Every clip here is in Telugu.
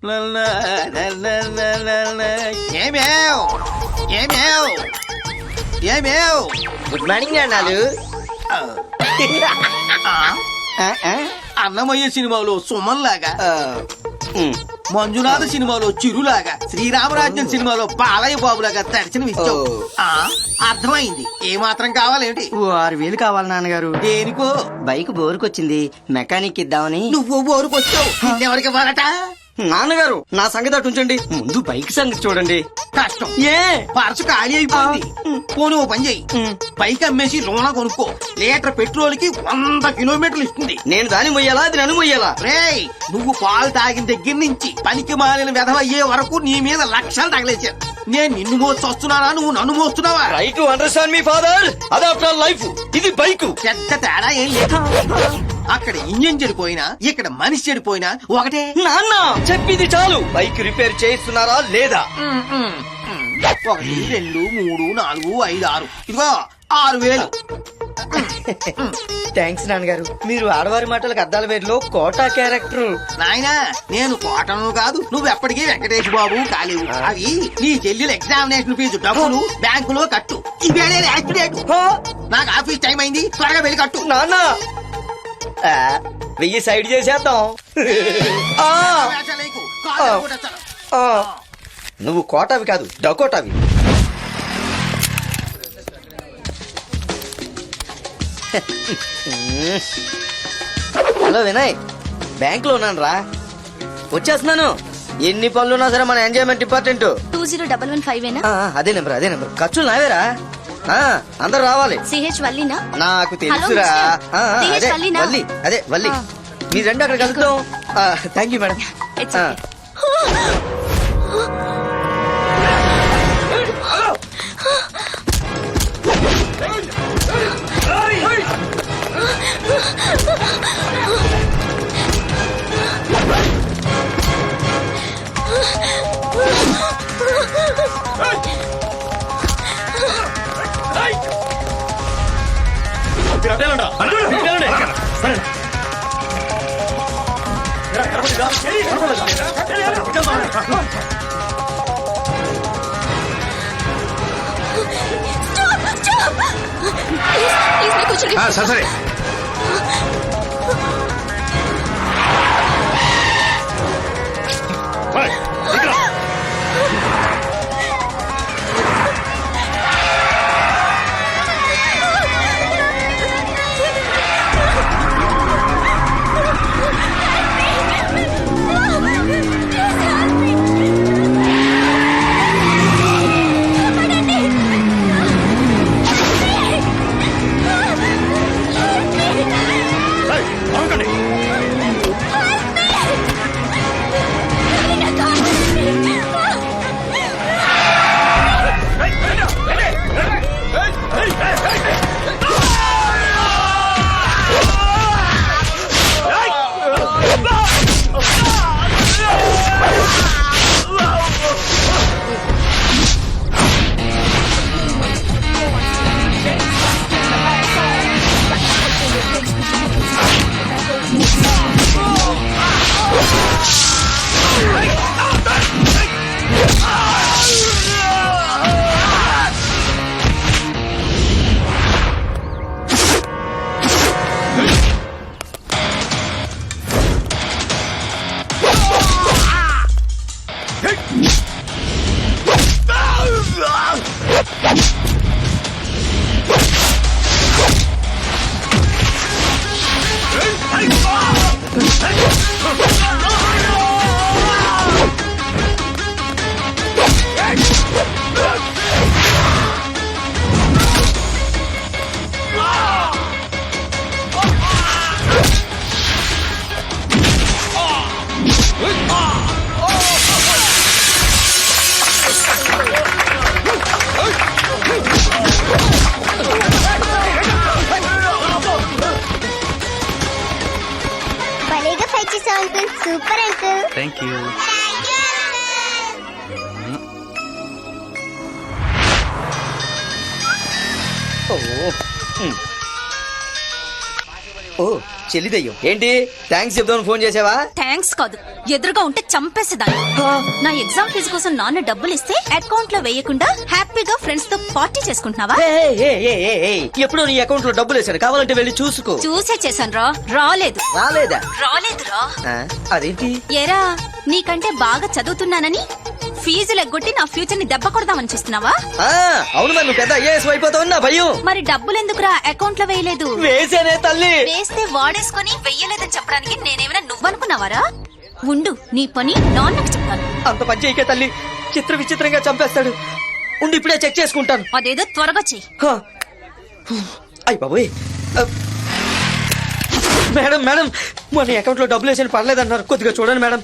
గుడ్ మార్నింగ్ అన్నాలు. అన్నమయ్య సినిమాలో సుమన్ లాగా, మంజునాథ సినిమాలో చిరులాగా, శ్రీరామరాజ్యం సినిమాలో బాలయ్య బాబులాగా దర్శనం ఇచ్చావు. అర్థమైంది. ఏ మాత్రం కావాలేంటి? 6,000 కావాలి నాన్నగారు. దేనికో? బైక్ బోరుకొచ్చింది, మెకానిక్ ఇద్దామని. నువ్వు ఊరుకొచ్చావు, ఎవరికి ఇవ్వాలట? నాన్నగారు నా సంగతి అటు ఉంచండి, ముందు బైక్ సంగతి చూడండి. కష్టం. ఏ పర్సు ఖాళీ అయిపోయింది. పోనీ ఓ పని చెయ్యి, బైక్ అమ్మేసి లోన కొనుక్కో. లీటర్ పెట్రోల్ కి 100 కిలోమీటర్లు ఇస్తుంది. నేను దాన్ని మొయ్యాలా, అది నన్ను మొయ్యాలా? రేయ్, నువ్వు పాలు తాగిన దగ్గర నుంచి పనికి మాలిన వెధవయ్యే వరకు నీ మీద లక్షలు తగలేశారు. నేను నిన్ను మోసి వస్తున్నానా, నువ్వు నన్ను మోస్తున్నావా? ట్రై టు అండర్స్టాండ్ మీ ఫాదర్. అది ఆఫ్టర్ లైఫ్, ఇది బైక్. పెద్ద తేడా ఏం లేదు. అక్కడ ఇంజిన్ చెడిపోయినా, ఇక్కడ మనిషి చెడిపోయినా ఒకటే. నాన్న చెప్పింది చాలు. బైక్ రిపేర్ చేస్తున్నారా లేదా? 1, 2, 3, 4, 5, 6. ఇదిగో 6,000. థ్యాంక్స్ నాన్నగారు. మీరు ఆడవారి మాటలకు అద్దాల వేరులో కోటా క్యారెక్టర్. నాయనా, నేను కోటను కాదు, నువ్వు ఎప్పటికీ వెంకటేష్ బాబు కాలేవు. అవి నీ చెల్లెల ఎగ్జామినేషన్ ఫీజు డబ్బులు బ్యాంకులో కట్టు. ఇవేళ యాక్సిడెంట్. నాకు ఆఫీస్ టైం అయింది, త్వరగా వెళ్ళి కట్టు. నాన్న 1000 సైడ్ చేసేద్దాం. నువ్వు కోటావి కాదు, డకోటావి. హలో వినయ్, బ్యాంక్ లో ఉన్నాను రా, వచ్చేస్తున్నాను. ఎన్ని పనులున్నా సరే మన ఎంజాయ్మెంట్ ఇంపార్టెంట్. 20115 అదే నెంబర్. ఖర్చులు నావేరా, అందరు రావాలి. సిహెచ్ వల్లీనా? నాకు తెలుసురా. అదే వల్లి. మీరు రెండు అక్కడ కలుద్దాం. Thank you madam. సరే సూపర్ అంకుల్. Thank you. ఓ చెల్లిదయ్యం ఏంటి థ్యాంక్స్ చెప్దామని ఫోన్ చేసావా? థ్యాంక్స్ కాదు, ఎదురుగా ఉంటే చంపేసేదాన్ని. నా ఎగ్జామ్ ఫీజు కోసం నాన్న డబ్బులు ఇస్తే అకౌంట్ లో వేయకుండా హ్యాపీగా ఫ్రెండ్స్ తో పార్టీ చేసుకుంటున్నావా? ఎప్పుడు నీ అకౌంట్ లో డబ్బులు వేసాను, కావాలంటే వెళ్ళి చూసుకో. చూసే చేశాను రా. రాలేదురా. రాలేదా? అదేంటి? ఏరా, నీకంటే బాగా చదువుతున్నానని ఫీజులు ఎగ్గొట్టి నా ఫ్యూచర్ ని దెబ్బ కొడదామని చూస్తున్నావా? అవును మరి నువ్వు పెద్ద ఐఏఎస్ అయిపోతావు నా భయం. మరి డబ్బులు ఎందుకురా అకౌంట్ లో వేయలేదు? వేసేనే తల్లి. వేస్తే వాడేసుకొని వెయ్యలేదని చెప్పడానికి నేనేమైనా నువ్వనుకున్నావారా? ఉండు, నీ పని నాన్నకు చెప్తాను. అంత పని చేయకే తల్లి, చిత్ర విచిత్రంగా చంపేస్తాడు. ఉండి ఇప్పుడే చెక్ చేసుకుంటాను. అదేదో త్వరగా చెయ్యి. అయ్య బాబోయ్. మేడం మేడం మన అకౌంట్ లో డబ్బులు వేసాను పర్లేదన్నారు, కొద్దిగా చూడండి మేడం.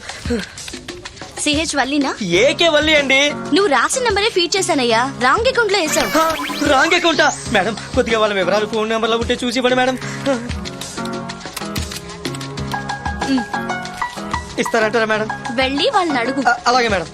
సిహెచ్ వల్లినా? ఏకే వల్లి అండి. నువ్వు రాసిన నెంబరే ఫీడ్ చేశానయ్యా, రాంగ్ అకౌంట్ లో వేసావు. రాంగ్ అకౌంటా? మేడం కొద్దిగా వాళ్ళ వివరాలు ఫోన్ నెంబర్ లో ఉంటే చూసి ఇవ్వండి మేడం. ఇస్తారంటారా మేడం? వెళ్ళి వాళ్ళని అడుగు. అలాగే మేడం.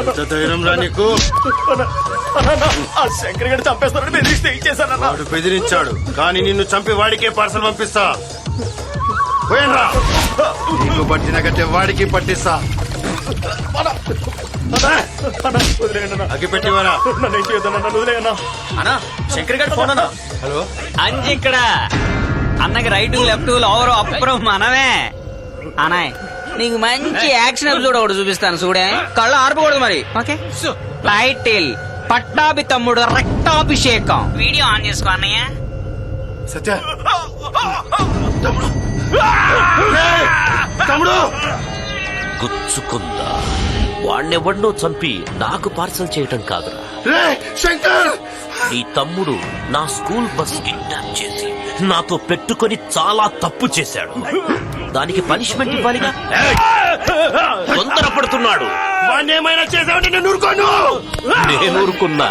ఎంత ధైర్యం రా నీకు? శంకర్ గారు చంపేస్తారని బెదిరిస్తే ఇచ్చేసాను. వాడు బెదిరించాడు, కానీ నిన్ను చంపి వాడికే పార్సల్ పంపిస్తా. పోయినరా, నీకు పట్టిన గట్టే వాడికి పట్టిస్తా. అగ్గి పెట్టివరా? అన్నా శంకర్ గారు ఫోన్ అన్నా. హలో అంజి ఇక్కడ. అన్నకి రైట్ లెఫ్ట్ ఓవర్ అప్పురం మనమే. అనాయ్ నీకు మంచి యాక్షన్ ఎపిసోడ్ ఒకటి చూపిస్తాను చూడే, కళ్ళు ఆర్పకూడదు మరి. ఓకే టైటిల్ పట్టాభి తమ్ముడు రక్తాభిషేకం. వీడియో ఆన్ చేసుకో అన్నయ్య. సత్య తమ్ముడు గుచ్చుకుందా? వాణ్ణెవడ్నో చంపి నాకు పార్సల్ చేయటం కాదురా. శంకర్, నీ తమ్ముడు నా స్కూల్ బస్ కిడ్నాప్ చేసి నాతో పెట్టుకొని చాలా తప్పు చేశాడు. దానికి పనిష్మెంట్ ఇవ్వాలిగా. తొందరపడుతున్నాడు. వాడిని ఏమైనా చేసావంటే నేను ఊరుకోను. నేను ఊరుకున్నా.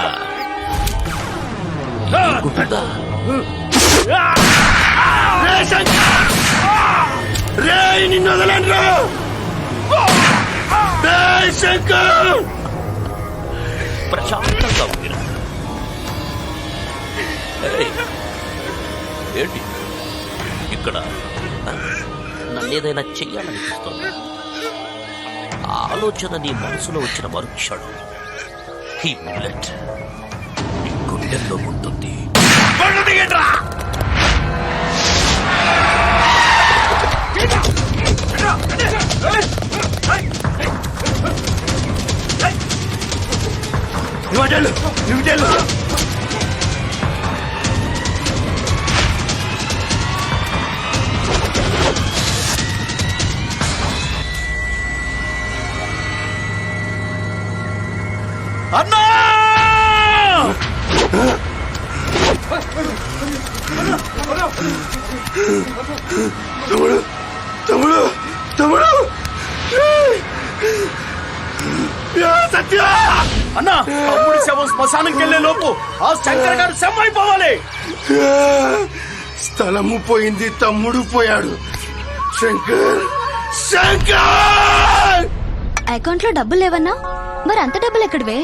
ఊరుకుంటుందా? రే నిన్ను వదలండ్రా. శంకర్ ప్రశాంతంగా ఉంది. ఏంటి ఇక్కడ నన్నేదైనా చెయ్యాలనిపిస్తుంది. ఆలోచన నీ మనసులో వచ్చిన మరుక్షణం ఈ బుల్లెట్ నీ గుండెల్లో ఉంటుంది. అన్నా తమ్ముడు తమ్ముడు తమ్ముడు సత్య అన్నా తమ్ముడి శవం శ్మశానంకి వెళ్లే లోపు ఆ శంకర్ గారు శవం అయిపోవాలి. స్థలము పోయింది, తమ్ముడు పోయాడు. శంకర్ శంకర్ అకౌంట్ లో డబ్బులు లేవన్నా, మరి అంత డబ్బులు ఎక్కడివే?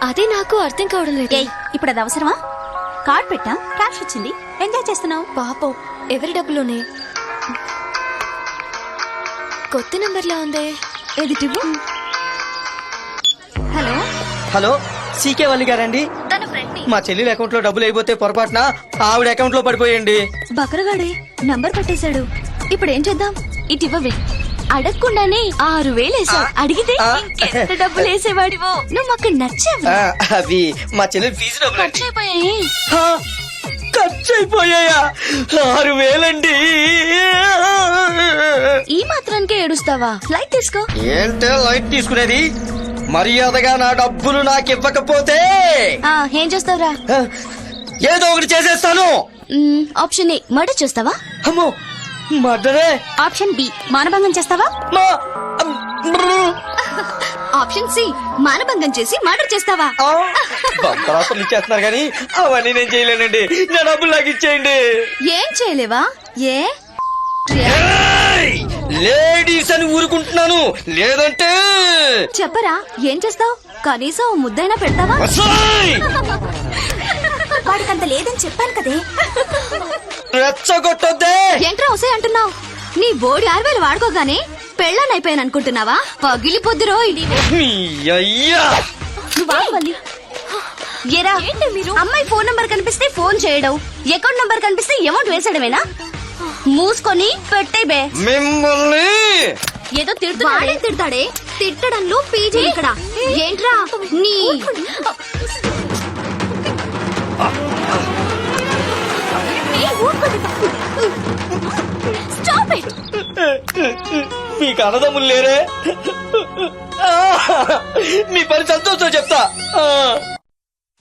అదే నాకు అర్థం కావడం లేదు. ఏయ్, ఇప్పుడు అది అవసరమా? కార్డ్ పెట్టా, క్యాష్ వచ్చింది, ఎంజాయ్ చేస్తున్నావు. పాపం ఎవరి డబ్బులోనే. కొత్త నంబర్ లా ఉందే, ఏది టివ్వు? హలో హలో, సీకే వల్లి గారండి? తన ఫ్రెండ్ ని. మా చెల్లెల అకౌంట్ లో డబ్బులు అయిపోతే పొరపాటున ఆవిడ అకౌంట్ లో పడిపోయండి. బకరగాడే నంబర్ పట్టేశాడు. ఇప్పుడు ఏం చేద్దాం? ఇటు ఇవ్వవే. అడగకుండానే 6,000 వేసావు. అడిగితే ఎంత డబ్బులు వేసేవాడివో. నువ్వు మాకు నచ్చావు. అవి మా చెల్లెల ఫీజు డబ్బులు ఖర్చు అయిపోయాయి. ఖర్చు అయిపోయాయా? 6,000 అండి. ఈ మాత్రానికే ఏడుస్తావా? లైట్ తీసుకో. ఏంటే లైట్ తీసుకునేది? మర్యాదగా నా డబ్బులు నాకు ఇవ్వకపోతే ఏం చేస్తావురా? ఏదో ఒకటి చేసేస్తాను. ఆప్షన్ ఏ, మర్డర్ చేస్తావా? అమ్మో, మర్డరే. ఆప్షన్ బి, మానభంగం చేస్తావా? ఆప్షన్ సి మానభంగం చేసి మర్డర్ చేస్తావా? బంపరాసులు ఇచ్చేస్తున్నారు కానీ అవన్నీ నేను చేయలేనండి. నా డబ్బులు నాకు ఇచ్చేయండి. ఏం చేయలేవా? ఏ లేడీస్ అని ఊరుకుంటున్నాను, లేదంటే చెప్పరా ఏం చేస్తావు? కనీసం ఓ ముద్దైనా పెడతావా? అసయ్! వాడికంత లేదని చెప్పాను కదే. రెచ్చగొట్టొద్దే. ఏంట్రా వసే అంటున్నావు? నీ బోడి 6000 వాడుకోగానే పెళ్ళని అయిపోయాను అనుకుంటున్నావా? పగిలిపోద్దురో ఇది. మీ అయ్యా ఏరా మీరు అమ్మాయి ఫోన్ నంబర్ కనిపిస్తే ఫోన్ చేయడం, అకౌంట్ నంబర్ కనిపిస్తే అమౌంట్ వేసడమేనా? మూసుకొని పెట్టే బే. మిమ్మల్ని ఏదో తిడుతున్నాడే. తిడతాడే, తిట్టడంలో పీజీ ఇక్కడ. ఏంట్రా నీ స్టాప్ ఇట్. మీకు అన్నదమ్ములు లేరే? మీ పని సంతోషం చెప్తా.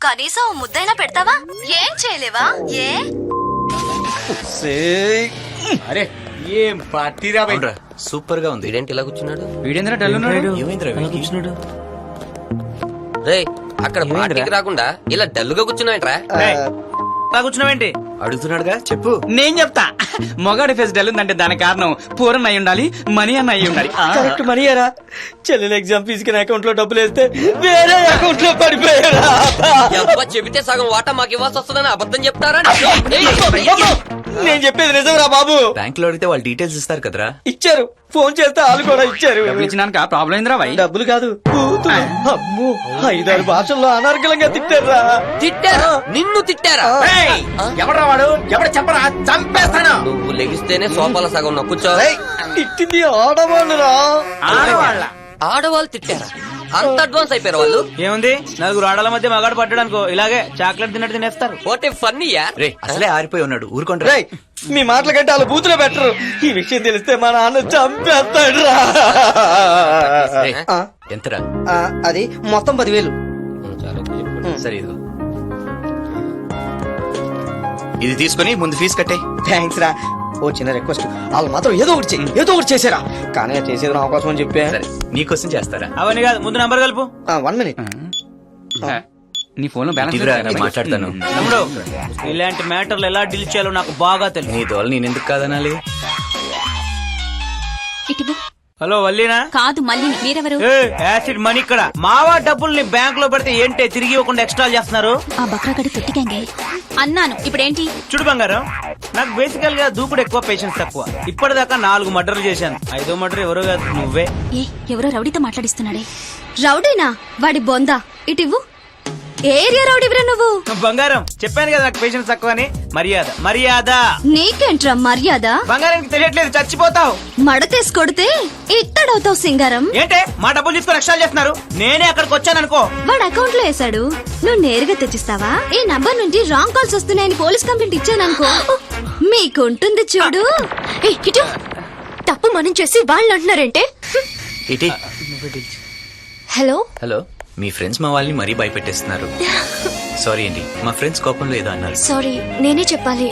కనీసం ఓ ముద్దైనా పెడతావా? ఏం చేయలేవా? ఏ అరే ఏం పార్టీ రా బయట. సూపర్ గా ఉంది. వీడేంటి ఇలా కూర్చున్నాడు? వీడేంద్ర డల్ ఉన్నాడు. ఏమైందిరా వీడికి? రే అక్కడ పార్టీకి రాకుండా ఇలా డల్లుగా కూర్చున్నాయంట్రా. అలా కూర్చున్నావేంటి? అడుగుతున్నాడుగా చెప్పు. నేను చెప్తా. మొగాడి ఫేస్ డల్ ఉందంటే దానికి కారణం పూరన్ అయి ఉండాలి, మనీ అన్న అయి ఉండాలి. కరెక్ట్ మనీయరా. చెల్లెలు ఎగ్జామ్ ఫీజుకి నా అకౌంట్ లో డబ్బులు వేస్తే వేరే అకౌంట్ లో పడిపోయారా? అబ్బా చెబితే సగం వాటా మాకు ఇవ్వాల్సి వస్తుందని అబద్ధం చెప్తారా? నేను చెప్పేది నిజంరా బాబు. బ్యాంక్ లో అడిగితే వాళ్ళు డీటెయిల్స్ ఇస్తారు కదరా. ఇచ్చారు, ఫోన్ చేస్తే వాళ్ళు కూడా ఇచ్చారు. డబ్బులు ఇచ్చినాక ప్రాబ్లం ఏందిరా భయ్? డబ్బులు కాదు, బూతులు. అమ్మో 5-6 భాషల్లో అనర్గళంగా తిట్టారా. తిట్టారా? నిన్ను తిట్టారా? ఎవడ్రా వాడు? ఎవడు చెప్పరా? చంపేస్తాను. నువ్వు లెగిస్తేనే సోఫాల సగం నా కూర్చో. తిట్టింది ఆడవాళ్ళురా. ఆడవాళ్ళ ఆడవాళ్ళు తిట్టారా? అంత అడ్వాన్స్ అయిపోయారు వాళ్ళు. ఏముంది, నలుగురు ఆడల మధ్య మగాడు పడ్డాడనుకో ఇలాగే చాక్లెట్ తిన్నట్టు తినేస్తారు. ఓటే ఫన్నీ యార్. రే అసలే ఆరిపోయి ఉన్నాడు, ఊరుకోండి. రేయ్, మీ మాటల కంటే వాళ్ళు బూతులో పెట్టరు. ఈ విషయం తెలిస్తే మా నాన్న చంపేస్తాడు రా. ఎంతరా? అది మొత్తం 10,000. సరే ఇదిగో, ఇది తీసుకుని ముందు ఫీజు కట్టే. థ్యాంక్స్ రా. ఓ చిన్న రిక్వెస్ట్, వాళ్ళు మాత్రం ఏదో ఒకటి చెయ్యి, ఏదో ఒకటి చేసారా. కానీ అది చేసేది నా అవకాశం అని చెప్పా. సరే నీకోసం చేస్తారా? అవన్నీ కాదు, ముందు నంబర్ కలుపు. 1 minute. నీ ఫోన్ లో ఇదిరా, బ్యాలెన్స్ నేను మాట్లాడతాను. తమ్ముడు, ఇలాంటి మ్యాటర్లు ఎలా డీల్ చేయాలో నాకు బాగా తెలుసు. నీ దోలు నేను ఎందుకు కాదనాలి? ఇటు హలో వల్లీనా? కాదు మళ్ళీ మీరెవరు? ఏ, యాసిడ్ మనీ ఇక్కడ. మావా డబ్బుల్ని బ్యాంక్ లో పెడితే ఏంటే తిరిగి ఇవ్వకుండా ఎక్స్ట్రా చేస్తున్నారు? ఆ బక్రాగడి పెట్టిగాంగే అన్నాను. ఇప్పుడేంటి? చూడు బంగారం, నాకు బేసికల్ గా దూకుడు ఎక్కువ, పేషెన్స్ తక్కువ. ఇప్పటిదాకా 4 మర్డర్లు చేశాను. 5వ మర్డర్ ఎవరో కాదు, నువ్వే. ఏ ఎవరో రౌడీతో మాట్లాడిస్తున్నాడే. రౌడీనా? వాడి బొందా. ఇటివ్వు. ఏ ఏరియా రౌడీవిరా నువ్వు? బంగారం, చెప్పాను కదా నాకు పేషెన్స్ తక్కువ అని. మర్యాద మర్యాద. నీకేంట్రా మర్యాద? బంగారానికి తెలియట్లేదు, చచ్చిపోతావు. మడతేసి కొడితే ఇత్తడవుతావు సింగారం. ఏంటే మా డబ్బులు తీసుకొని ఎక్స్ట్రా చేస్తున్నారు? నేనే అక్కడికి వచ్చాను అనుకో. వాడు అకౌంట్ లో వేసాడు, నువ్వు నేరుగా తెచ్చిస్తావా? ఈ నంబర్ నుంచి రాంగ్ కాల్స్ వస్తున్నాయని పోలీస్ కంప్లైంట్ ఇచ్చాననుకో, మీకుంటుంది చూడు. ఇటు తప్పు మనం చేసి వాళ్ళు అంటున్నారంటే. ఇటీ. హలో హలో, మీ ఫ్రెండ్స్ మా వాళ్ళని మరీ భయపెట్టేస్తున్నారు. సారీ అండి, మా ఫ్రెండ్స్ కోపంలో ఏదో అన్నారు. సారీ, నేనే చెప్పాలి.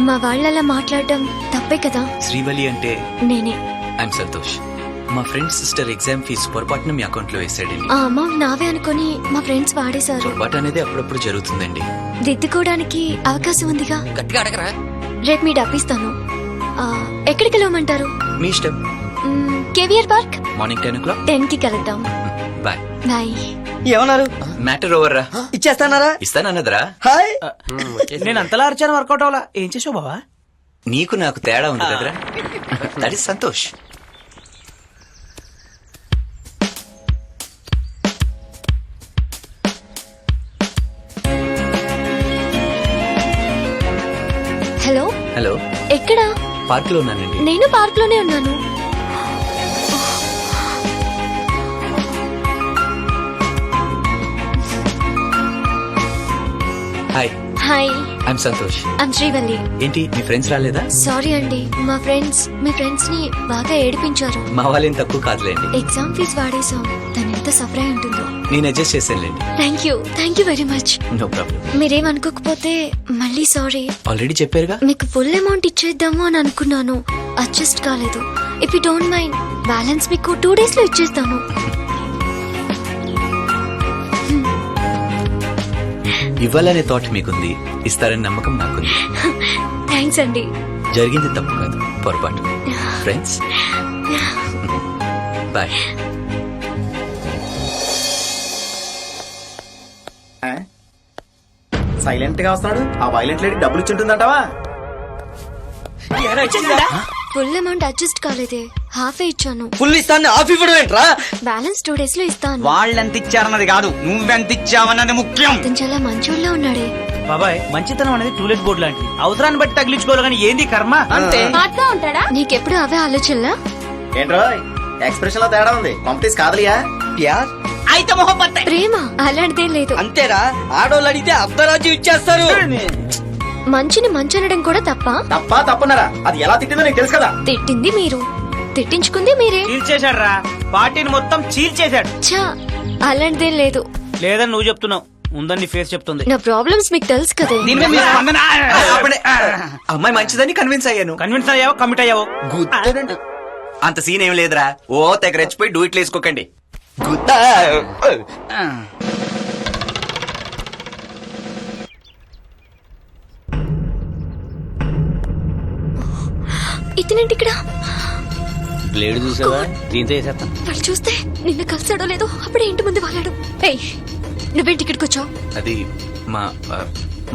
మా వాళ్ళలా మాట్లాడడం తప్పే కదా. శ్రీవల్లి అంటే నేనే. ఐఎమ్ సంతోష్. మా ఫ్రెండ్ సిస్టర్ ఎగ్జామ్ ఫీజు పొరపాటున మీ అకౌంట్ లో వేసాడండి. ఆ అమౌంట్ నావే అనుకుని మా ఫ్రెండ్స్ వాడేశారు. పొరపాటు అనేది అప్పుడప్పుడు జరుగుతుందండి. దిద్దుకోవడానికి అవకాశం ఉందిగా. గట్టిగా అడగరా? రేపు మీ డబ్బిస్తాను. ఎక్కడికి వెళ్ళమంటారు? మీ ఇష్టం. Caviar park. Morning 10 o'clock. 10 కి కలుద్దాం. బాయ్. బాయ్. ఏమన్నారు? మ్యాటర్ ఓవర్ రా. ఇచ్చేస్తానారా? ఇస్తానన్నదరా? హాయ్. నేను అంతలా అరిచాను, వర్కౌట్ అవ్వాలా. ఏం చేసావు బావా? నీకు నాకు తేడా ఉంది కదరా. That is Santosh. Hello. Hello, ఎక్కడ? పార్క్ లో ఉన్నానండి. నేను పార్క్ లోనే ఉన్నాను. Hi. Hi, I'm Santosh. I'm Srivalli. ఏంటి మీ ఫ్రెండ్స్ రాలేదా? సారీ అండి, మా ఫ్రెండ్స్ మీ ఫ్రెండ్స్ ని బాగా ఏడిపించారు. మా వాళ్ళేం తక్కువ కాదులేండి. ఎగ్జామ్ ఫీజు వాడేసాం, తను ఎంత సఫర్ అయి ఉంటుందో. నేను అడ్జస్ట్ చేసానులేండి. Thank you very much. No problem. మీరేమనుకోకపోతే మళ్ళీ సారీ. ఆల్రెడీ చెప్పారుగా. మీకు ఫుల్ అమౌంట్ ఇచ్చేద్దాము అని అనుకున్నాను, అడ్జస్ట్ కాలేదు. If you don't mind, balance మీకు 2 days లో ఇచ్చేస్తాను. ఇవ్వాలనే థాట్ మీకుంది, ఇస్తారని నమ్మకం నాకుంది. థ్యాంక్స్ అండి. జరిగింది తప్పు కాదు, పొరపాటు. Friends, bye. సైలెంట్ గా వస్తున్నాడు. ఆ వైలెంట్ లేడీ డబ్బులు ఇచ్చింటుందంటావా? ఫుల్ అమౌంట్ అడ్జస్ట్ కాలేదే, హాఫే ఇచ్చాను. ఫుల్ ఇస్తాను ఆఫ్ ఇవ్వడం ఏంట్రా? బ్యాలెన్స్ 2 days లో ఇస్తాను. వాళ్ళెంత ఇచ్చారన్నది కాదు, నువ్వెంత ఇచ్చావన్నది ముఖ్యం. అతను చాలా మంచోళ్ళ ఉన్నాడే. బాబాయ్, మంచితనం అనేది టూలెట్ బోర్డు లాంటిది. అవసరాన్ని బట్టి తగిలించుకోవాలి కానీ ఏంది కర్మ. అంతే. నీకెప్పుడు అవే ఆలోచనలా? ఏంట్రో ఎక్స్ప్రెషన్ లో తేడా ఉంది. కాంపిటీస్ కాదులియా? ప్యార్ అయితే మొహబ్బత్. ప్రేమ అలాంటిదేం లేదు. అంతేరా, ఆడోళ్ళు అడిగితే అర్ధరాజ్యం ఇచ్చేస్తారు. మంచిని మంచనడం కూడా తప్ప? తప్పున్నారా? అది ఎలా తిట్టిందో నీకు తెలుసు కదా. తిట్టింది మీరు, తిట్టించుకుంది మీరే. చీల్చేశాడు రా, పార్టీని మొత్తం చీల్చేశాడు. ఛా, అలాంటిదేం లేదు. లేదని నువ్వు చెప్తున్నావు, ఉందని ఫేస్ చెప్తుంది. నా ప్రాబ్లమ్స్ మీకు తెలుసు కదా. దీని మీద మీ స్పందన. అమ్మాయి మంచిదని కన్విన్స్ అయ్యాను. కన్విన్స్ అయ్యావో కమిట్ అయ్యావో? అంత సీన్ ఏం లేదురా. ఓ తెగ రెచ్చిపోయి డూయిట్లు వేసుకోకండి. ఇతనేంటి ఇక్కడ? బ్లేడ్ చూసావా? దీంతో వేసేస్తాను. వాళ్ళు చూస్తే నిన్ను కలిసాడో లేదో అప్పుడే ఇంటి ముందు వాళ్ళాడు. ఏయ్, నువ్వేంటి ఇక్కడికి వచ్చావు? అది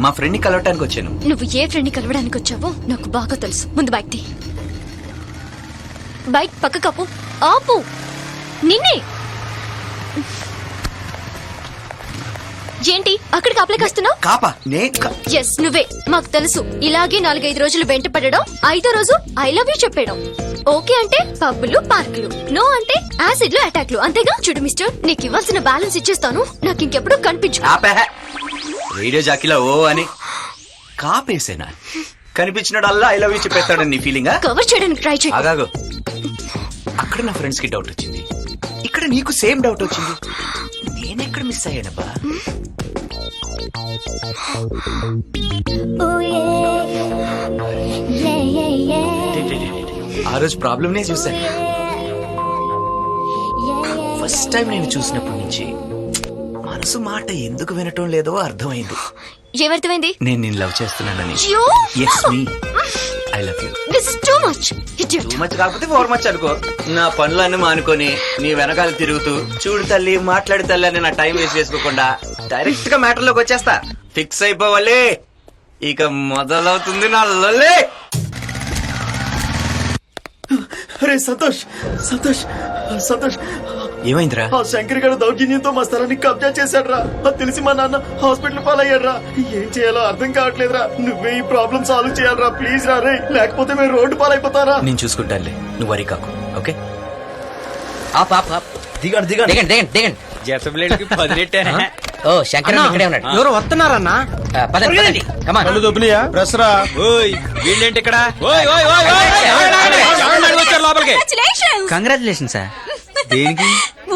మా ఫ్రెండ్ ని కలవటానికి వచ్చాను. నువ్వు ఏ ఫ్రెండ్ ని కలవడానికి వచ్చావో నాకు బాగా తెలుసు. ముందు బైక్ తీ. బైక్ పక్క కప్పు. ఆపు. నిన్నే. ఏంటి అక్కడికి అప్లైకి వస్తున్నావు? కాపా ఎస్, నువ్వే. మాకు తెలుసు. ఇలాగే 4-5 రోజులు వెంట పడడం, 5వ రోజు ఐ లవ్ యూ చెప్పడం. ఓకే అంటే పబ్బులు పార్కులు, నో అంటే యాసిడ్లు అటాక్లు, అంతేగా? చూడు మిస్టర్, నీకు ఇవ్వాల్సిన బ్యాలెన్స్ ఇచ్చేస్తాను. నాకు ఇంకెప్పుడు కనిపించు. రేడియో జాకీలో ఓ అని కాపేసేనా? కనిపించినడల్లా ఐ లవ్ యూ చెప్పేస్తాడని నీ ఫీలింగా? కవర్ చేయడానికి ట్రై చేయి. ఆగాగు. అక్కడ నా ఫ్రెండ్స్ కి డౌట్ వచ్చింది, ఇక్కడ నీకు సేమ్ డౌట్ వచ్చింది. నేనెక్కడ మిస్ అయ్యానబ్బా? ఆ రోజు ప్రాబ్లమ్ నే చూశాను. ఫస్ట్ టైం నేను చూసినప్పటి నుంచి మనసు మాట ఎందుకు వినటం లేదో అర్థమైంది. ఏమర్థమైంది? నేను నిన్ను లవ్ చేస్తున్నానని. Yes me, I love you. This is too much. Too much కాకపోతే 4 మచ్ అనుకో. నా పనులన్నీ మానుకొని నీ వెనకాల తిరుగుతూ చూడు తల్లి, మాట్లాడి తల్లి అని నా టైం వేస్ట్ చేసుకోకుండా డైరెక్ట్ గా మ్యాటర్ లోకి వచ్చేస్తా. ఫిక్స్ అయిపోవాలి. ఇక మొదలవుతుంది నా లొల్లి. అరే సంతోష్, సంతోష్, సంతోష్, ఏమైందిరా? ఆ శంకర్ గారు దౌర్జన్యంతో మా స్థలాన్ని కబ్జా చేశాడు రా. అది తెలిసి మా నాన్న హాస్పిటల్ పాలయ్యాడు రా. ఏం చేయాలో అర్థం కావట్లేదురా. నువ్వే ఈ ప్రాబ్లం సాల్వ్ చేయాలరా ప్లీజ్ రా రే, లేకపోతే మేము రోడ్డు పాలైపోతారా. నేను చూసుకుంటానులే, నువ్వు వరి కాకు. ఓకే, దిగండి దిగండి దిగండి దిగండి దిగండి. జత బ్లేడ్ కి 10 రెట్టే. ఓ శంకర్ ఇక్కడే ఉన్నాడు. ఎవరు వస్తున్నారన్నా? పదండి కమాన్. వీళ్ళేంటి ఇక్కడ? వచ్చారు లోపలికి. Congratulation sir. దేనికి?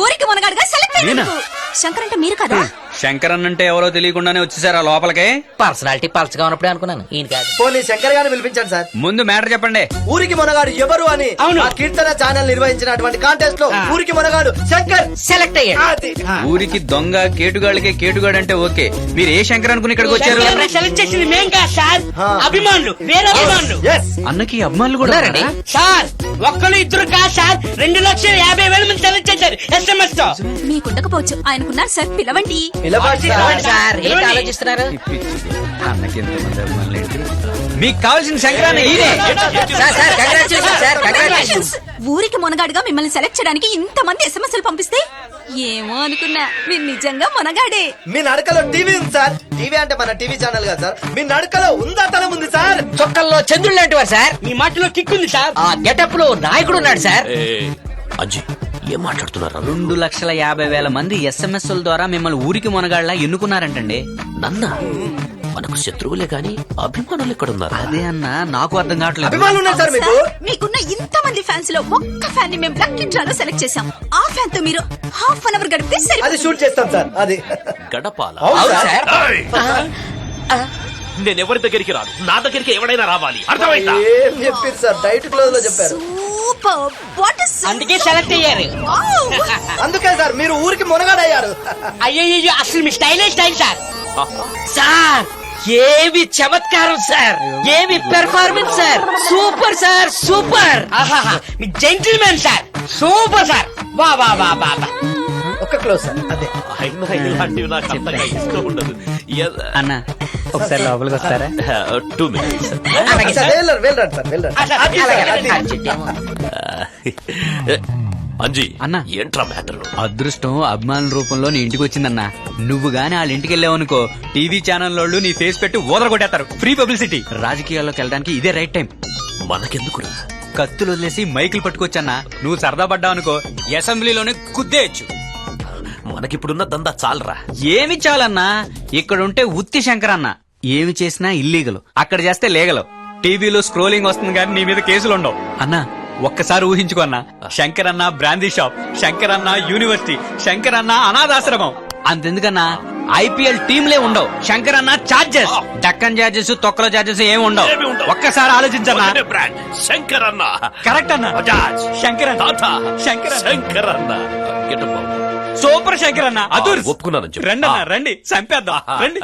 ఊరికి మునగాడుగా సెలెక్ట్ నేనా? శంకర్ అంటే మీరు కదా? శంకర్ అంటే ఎవరో తెలియకుండానే వచ్చేసారా లోపలికి? పర్సనాలిటీ పర్సగా ఉన్నప్పుడే అనుకున్నాను. ఈయన కాదు. పోనీ శంకర్ గారిని పిలిపించాను సార్. ముందు మ్యాటర్ చెప్పండి. ఊరికి మొనగాడు ఎవరు అని ఆ కీర్తన ఛానల్ నిర్వహించినటువంటి కాంటెస్ట్ లో ఊరికి మొనగాడు శంకర్ సెలెక్ట్ అయ్యాడు. ఊరికి దొంగ కేటుగాళ్ళకే కేటుగాడు అంటే ఓకే, మీరు ఏ శంకర్ అనుకుని ఇక్కడికి వచ్చారు? సెలెక్ట్ చేసింది మేం కాదు సార్, అభిమానులు, వేరే అభిమానులు. అన్నకి అభిమానులు కూడా ఉన్నారండి? సార్ ఒక్కరు ఇద్దరు కాదు సార్, 2,50,000 మంది సెలెక్ట్ చేశారు SMS తో. మీకుండకపోవచ్చు, ఆయనకున్నారు సార్. పిలవండి. సార్ ఏంటి ఆలోచిస్తున్నారు? అన్నకి ఎంతమంది అభిమానులు ఏంటి? మీకు కావాల్సిన శంకర్ అన్న ఈయనే. Sir congratulation sir, congratulations. ఊరికి మునగాడుగా మిమ్మల్ని సెలెక్ట్ చేయడానికి ఇంతమంది ఎస్ఎంఎస్లు పంపిస్తే ఏమో అనుకున్నా, మీరు నిజంగా మునగాడే. మీ నడకలో టీవీ ఉంది సార్. టీవీ అంటే మన టీవీ ఛానల్ కదా సార్. మీ నడకలో ఉందా తలం ఉంది సార్. చొక్కల్లో చంద్రుడు లాంటి వారు సార్. మీ మాటలో కిక్ ఉంది సార్. ఆ గెటప్ లో నాయకుడు ఉన్నాడు సార్. అజ్జి ఏం మాట్లాడుతున్నారు? 2,50,000 మంది ఎస్ఎంఎస్ల ద్వారా మిమ్మల్ని ఊరికి మునగాళ్ళ ఎన్నుకున్నారంటండి. నన్న మనకు శత్రువులే గాని అభిమానులు ఎక్కడున్నారు? అదే అన్న నాకు అర్థం కావట్లేదు. అభిమానులు ఉన్నారు సార్ మీకు. సార్, మీకున్న ఇంతమంది ఫ్యాన్స్ లో ఒక్క ఫ్యాన్ ని మేము లక్కీ డ్రాలో సెలెక్ట్ చేశాం. ఆ ఫ్యాన్ తో మీరు ½ అవర్ గడిపితే అది సరిపోతుంది. షూట్ చేస్తాం సార్. అది గడపాల. అవును సార్. నేనెవరి దగ్గరికి రాను, నా దగ్గరికి ఎవడైనా రావాలి, అర్థమైందా? ఏం చెప్పారు సార్? డైట్ క్లోజ్ లో చెప్పారు. సూపర్. వాట్ ఇస్ అందుకే సెలెక్ట్ అయ్యారు. అందుకే సార్ మీరు ఊరికి మునగాడయ్యారు. అయ్యో అసలు మీ స్టైలే స్టైల్ సార్. సార్ ఏమి చమత్కారం సార్, ఏమి performance sir, super sir, super. ఆహాహా, మీ జెంటిల్మెన్ సార్, సూపర్ సార్. వా వా వా వా వా. ఒక్క క్లోజ్ సార్ అదే. అయినా ఇలాంటివి నాకు అంతగా ఇష్టం ఉండదు. అన్న ఒకసారి లోపలికి వస్తారా? 2 minutes. సార్ వెళ్ళండి సార్ వెళ్ళండి. అంజీ అన్న. ఏంట్రా మ్యాటర్? అదృష్టం అభిమానుల రూపంలో నీ ఇంటికి వచ్చిందన్న. నువ్వు గాని వాళ్ళ ఇంటికి వెళ్ళావనుకో టీవీ ఛానల్ వాళ్ళు నీ ఫేస్ పెట్టి ఓదర కొట్టేస్తారు. Free publicity. రాజకీయాల్లోకి వెళ్ళడానికి ఇదే రైట్ టైం. మనకెందుకురా? కత్తులు వదిలేసి మైకులు పట్టుకొచ్చన్నా. నువ్వు సరదా పడ్డావనుకో అసెంబ్లీలోనే గుద్దేయచ్చు. మనకిప్పుడున్న దందా చాలరా. ఏమి చాలన్నా, ఇక్కడుంటే ఉత్తి శంకరన్న. ఏమి చేసినా ఇల్లీగల్, అక్కడ చేస్తే లీగల్. టీవీలో స్క్రోలింగ్ వస్తుంది కానీ నీ మీద కేసులు ఉండవు. అన్నా ఒక్కసారి ఊహించుకో అన్న, శంకరన్న బ్రాందీ షాప్, శంకరన్న యూనివర్సిటీ, శంకరన్న అనాథాశ్రమం. అంతెందుకన్నా ఐపీఎల్ టీంలే ఉండవు. శంకరన్న చార్జెస్, డక్కన్ చార్జెస్, తొక్కల చార్జెస్ ఏమి ఉండవు. ఒక్కసారి ఆలోచించన్నా. బ్రాండ్ శంకరన్న. కరెక్ట్ అన్న. బజాజ్, శంకరన్న, టాటా, శంకరన్న, శంకరన్న. Get up. సూపర్ శంకరన్న. అదూర్ ఒప్పుకున్నాను చెప్పు. రండి అన్న, రండి చంపేద్దాం. రండి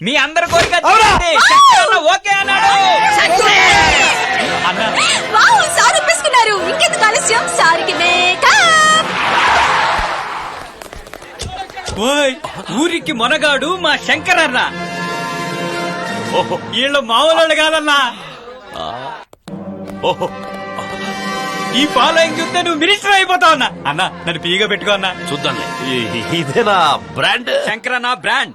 మీ అందరి కోరిక తీరింది. శంకరన్న ఓకే అన్నాడు. అన్న వావ్, సార్ ఒప్పేసుకున్నారు. ఇంకెందుకు ఆలస్యం, సార్కి మేకప్. ఓయ్ ఊరికి మొనగాడు మా శంకరన్న. ఓహో, వీళ్ళు మామూలు కాదన్నా. ఓహో. ఈ ఫాలోయింగ్ చూస్తే నువ్వు మినిస్టర్ అయిపోతావు అన్న. అన్న నన్ను పీగా పెట్టుకో అన్న. చూద్దాంలే. ఇదేనా బ్రాండ్? శంకరన్న బ్రాండ్.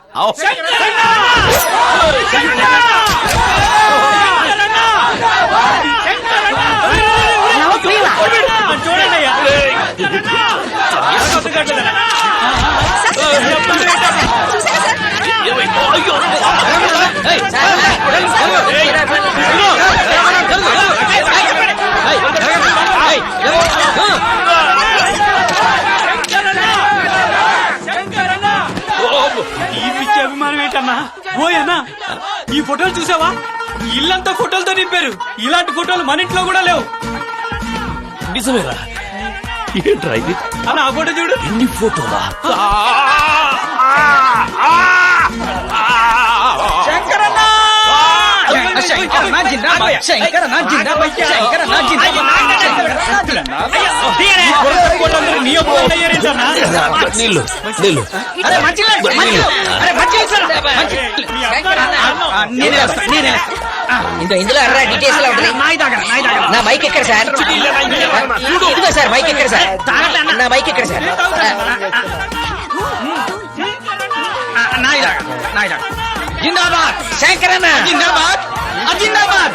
చూడండి అయ్యా. ఈ పిచ్చి అభిమానం ఏంటన్నా? ఓయన్నా ఈ ఫోటోలు చూసావా? ఇల్లంతా ఫోటోలతో నింపారు. ఇలాంటి ఫోటోలు మన ఇంట్లో కూడా లేవు. నిజమేరా? ఏంట్రా ఇది? అన్న ఆ ఫోటో చూడు. ఇన్ని ఫోటోలా? శంకరన్న జిందాబాద్, శంకరన్న జిందాబాద్, శంకరన్న జిందాబాద్. నీ ఒప్పుకోలు అయ్యారేంటన్నా? నీళ్ళు నీళ్ళు. అరే మంచి అరే మంచి ఇందులో డీటెయిల్స్ నా మైక్ ఎక్కడ సార్? ఇదిగో సార్ మైక్ ఎక్కడ సార్? నా మైక్ ఎక్కడ సార్? జిందాబాద్ శంకరన్న, జిందాబాద్ జిందాబాద్.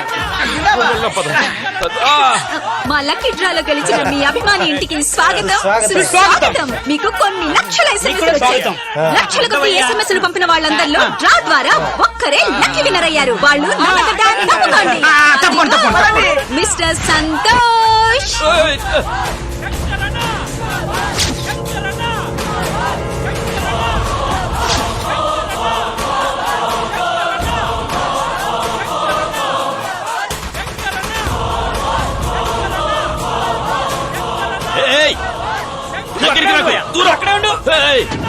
మా లక్కీ డ్రాలో గెలిచిన మీ అభిమాని ఇంటికి స్వాగతం, సుస్వాగతం. మీకు కొన్ని లక్షల SMS వచ్చాయి. లక్షలకు SMS పంపిన వాళ్ళందరిలో డ్రా ద్వారా ఒక్కరే లక్కీ విన్నర్ అయ్యారు. వాళ్ళు తప్పకోండి. మిస్టర్ సంతోష్.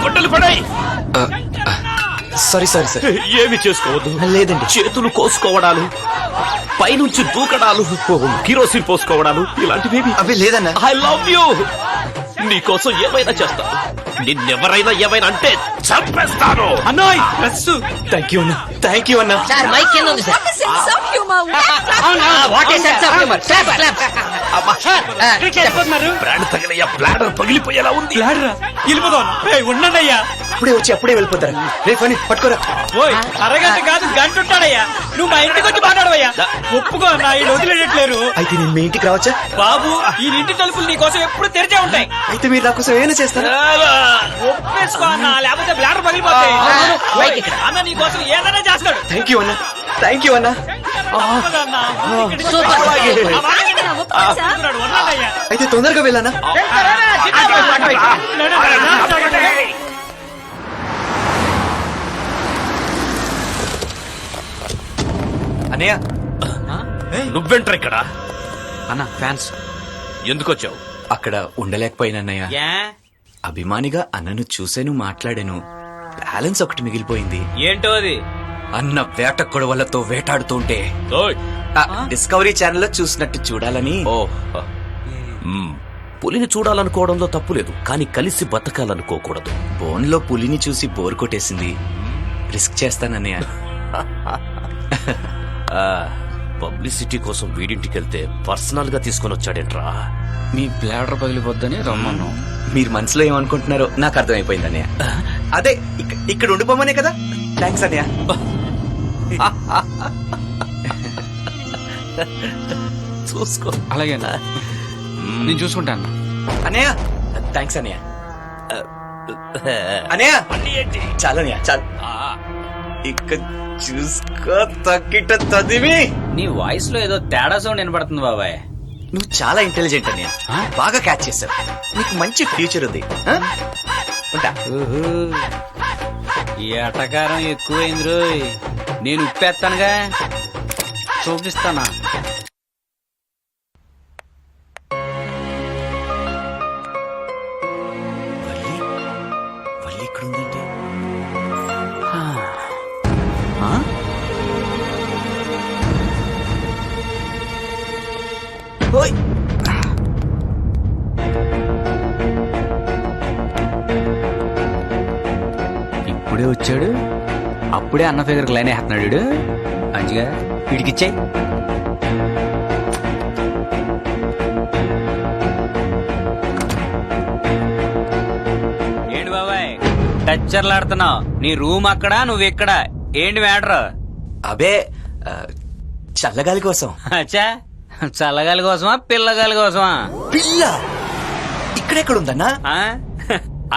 గొడ్డలు పడాయి. Sorry sorry sir. ఏమి చేసుకోవద్దు. లేదండి. చేతులు కోసుకోవడాలు, పైనుంచి దూకడాలు, కిరోసిన్ పోసుకోవడాలు ఇలాంటివి అవి లేదన్నా. I love you. నీకోసం ఏమైనా చేస్తాను. నిన్నెవరైనా ఏమైనా అంటే చంపేస్తాను. అన్నోయ్ ప్రెస్. థ్యాంక్ యూ అన్నా, థ్యాంక్ యూ అన్నా. సార్ మైక్ కింద ఉంది sir. Sense of humor. What a sense of humour. Clap clap. Brand తగిలయ్యా. బ్లాడర్ పగిలిపోయేలా ఉంది. లాడరా వెళ్ళిపోతాను. ఉండండి అయ్యా. అప్పుడే వెళ్ళిపోతారా? రేపు అని పట్టుకోరా. ఓయ్ అరగంట కాదు గంట ఉంటాడయ్యా. నువ్వు మా ఇంటికి వచ్చి మాట్లాడవయ్యా. ఒప్పుకో అన్న, ఈ వదిలేయట్లేరు. అయితే నేను మీ ఇంటికి రావచ్చా? బాబు ఈ ఇంటి తలుపులు నీ కోసం ఎప్పుడు తెరిచే ఉంటాయి. అయితే మీరు నా కోసం ఏమైనా చేస్తారా? ఒప్పేసుకో అన్న, లేకపోతే బ్లాడర్ పగిలిపోతాయి. అన్న నీ కోసం ఏదైనా చేస్తాడు. థ్యాంక్ యూ అన్నా, థ్యాంక్ యూ అన్నా. ఒప్పుకోదన్నా. ఉన్నాడయ్యా. అయితే తొందరగా వెళ్ళానా? అన్నయ్య నువ్వెంట్రా ఇక్కడ? అన్న ఫ్యాన్స్. ఎందుకు వచ్చావు? అక్కడ ఉండలేకపోయినన్నయ్య. ఏ? అభిమానిగా అన్నను చూశాను, మాట్లాడాను. బ్యాలెన్స్ ఒకటి మిగిలిపోయింది. ఏంటో అది? అన్న వేట కొడవలతో వేటాడుతుంటే డిస్కవరీ ఛానల్లో చూసినట్టు చూడాలని. పులిని చూడాలనుకోవడంలో తప్పులేదు, కానీ కలిసి బతకాలనుకోకూడదు. ఫోన్లో పులిని చూసి బోర్ కొట్టేసింది. రిస్క్ చేస్తానన్నయ్య. పబ్లిసిటీ కోసం వీడింటికి వెళ్తే పర్సనల్ గా తీసుకొని వచ్చాడేంట్రా? మీ బ్లాడర్ పగిలిపోద్దని రమ్మన్నాం. మీరు మనసులో ఏమనుకుంటున్నారో నాకు అర్థమైపోయింది అన్నయ్య. అదే ఇక్కడ ఉండిపోమనే కదా. థ్యాంక్స్ అన్నయ్య. చూసుకో. అలాగే నేను చూసుకుంటాను. అన్నయ్య థ్యాంక్స్ అన్నయ్య. అన్నయ్య చాలు అన్నయ్య చాలు. ఇక చూసుకో తక్కిట తదివి. నీ వాయిస్ లో ఏదో తేడా సౌండ్ వినపడుతుంది బాబాయ్. నువ్వు చాలా ఇంటెలిజెంట్ అన్నయ్య. బాగా క్యాచ్ చేసావు. నీకు మంచి ఫ్యూచర్ ఉంది. ఉంటా. ఈ అటకారం ఎక్కువైంది రోయ్. నేను ఉప్పేస్తానుగా, చూపిస్తానా? వల్లి ఇక్కడ ఉందంటే ఓయ్. ఇప్పుడే వచ్చాడు, అప్పుడే అన్న ఫిగర్ లైన్ వేస్తున్నాడు వీడు. మంచిగా వీడికిచ్చాయి. ఏంటి బాబాయ్ టచ్చర్లాడుతున్నావు? నీ రూమ్ అక్కడ, నువ్వు ఇక్కడ. ఏంటి మ్యాటర్? అబే చల్లగాలి కోసం. అచ్చా, చల్లగాలి కోసమా పిల్లగాలి కోసమా? పిల్ల ఇక్కడెక్కడ ఉందన్నా?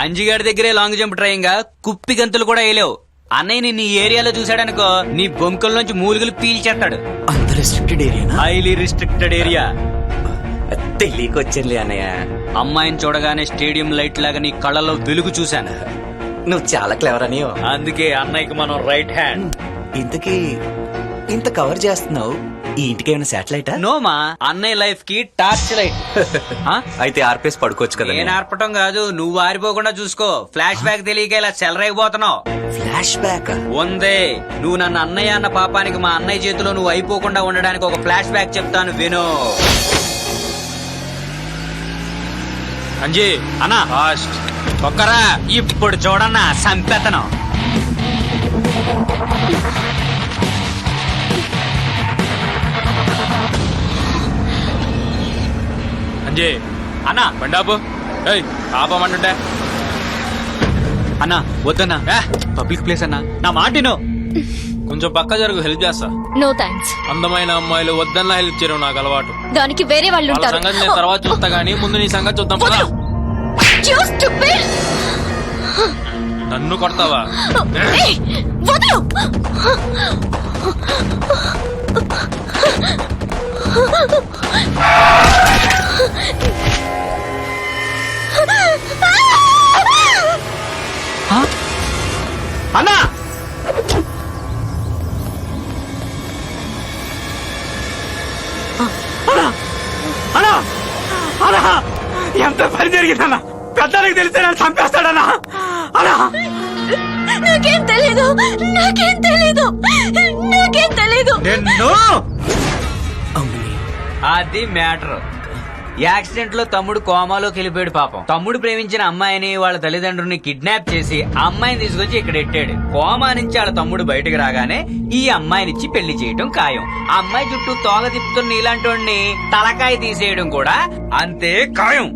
అంజిగాడి దగ్గరే లాంగ్ జంప్ ట్రైన్ గా కుప్పి గంతులు కూడా వేయలేవు. అన్నయ్య నిన్ను ఈ ఏరియాలో చూశాడనుకో, నీ బొంకల నుంచి మూలుగులు పీల్చేస్తాడు. అంత restricted area? Highly restricted area. తెలియకొచ్చింది అన్నయ్య. అమ్మాయిని చూడగానే స్టేడియం లైట్ లాగా నీ కళ్ళలో వెలుగు చూశాను. నువ్వు చాలా క్లెవర్ అని. అందుకే అన్నయ్యకి మనం రైట్ హ్యాండ్. ఇంతకీ ఇంత కవర్ చేస్తున్నావు, ఈ ఇంటికి ఏమైనా శాటిలైటా? నోమా, అన్నయ్య లైఫ్ కి టార్చ్ లైట్. అయితే ఆర్పేసి పడుకోవచ్చు కదా. నేను ఆర్పటం కాదు, నువ్వు ఆరిపోకుండా చూసుకో. ఫ్లాష్ బ్యాక్ తెలియక ఇలా చెలరైపోతున్నావు. ఫ్లాష్ బ్యాక్ ఉందే. నువ్వు నన్ను అన్నయ్య అన్న పాపానికి మా అన్నయ్య చేతిలో నువ్వు అయిపోకుండా ఉండడానికి ఒక ఫ్లాష్ బ్యాక్ చెప్తాను, విను. అంజీ అన్నా ఫాస్ట్ ఒక్కరా. ఇప్పుడు చూడన్నా సంపెతను. అంజీ అన్నా బండాపు ఆపమంటుంటే. అన్నా వద్దన్నా, పబ్లిక్ ప్లేస్ అన్నా, నా మాటిను. కొంచెం పక్క జరుగు, హెల్ప్ చేస్తా. No thanks. అందమైన అమ్మాయిలు వద్దన్నా హెల్ప్ చేయడం నాకు అలవాటు. దానికి వేరే వాళ్ళు వాళ్ళ ఉంటారు. సంగతి నేను తర్వాత చూస్తా గానీ ముందు నీ సంగతి చూద్దాం పద. You stupid! నన్ను కొడతావా? ఏయ్, వదలు! అన్నా అన్నా అన్నా ఎంత పని జరిగిందన్నా? పెద్దలకు తెలిస్తే నన్ను చంపేస్తాడన్నా. అన్నా నాకేం తెలీదు, నాకేం తెలీదు, నాకేం తెలీదు. నిన్ను అది మ్యాటర్. యాక్సిడెంట్ లో తమ్ముడు కోమాలోకి వెళ్ళిపోయాడు పాపం. తమ్ముడు ప్రేమించిన అమ్మాయిని వాళ్ళ తల్లిదండ్రుల్ని కిడ్నాప్ చేసి ఆ అమ్మాయిని తీసుకొచ్చి ఇక్కడ ఎట్టాడు. కోమా నుంచి వాళ్ళ తమ్ముడు బయటకు రాగానే ఈ అమ్మాయినిచ్చి పెళ్లి చేయడం ఖాయం. ఆ అమ్మాయి చుట్టూ తోగ తిప్పుతున్న ఇలాంటి తలకాయ తీసేయడం కూడా అంతే ఖాయం.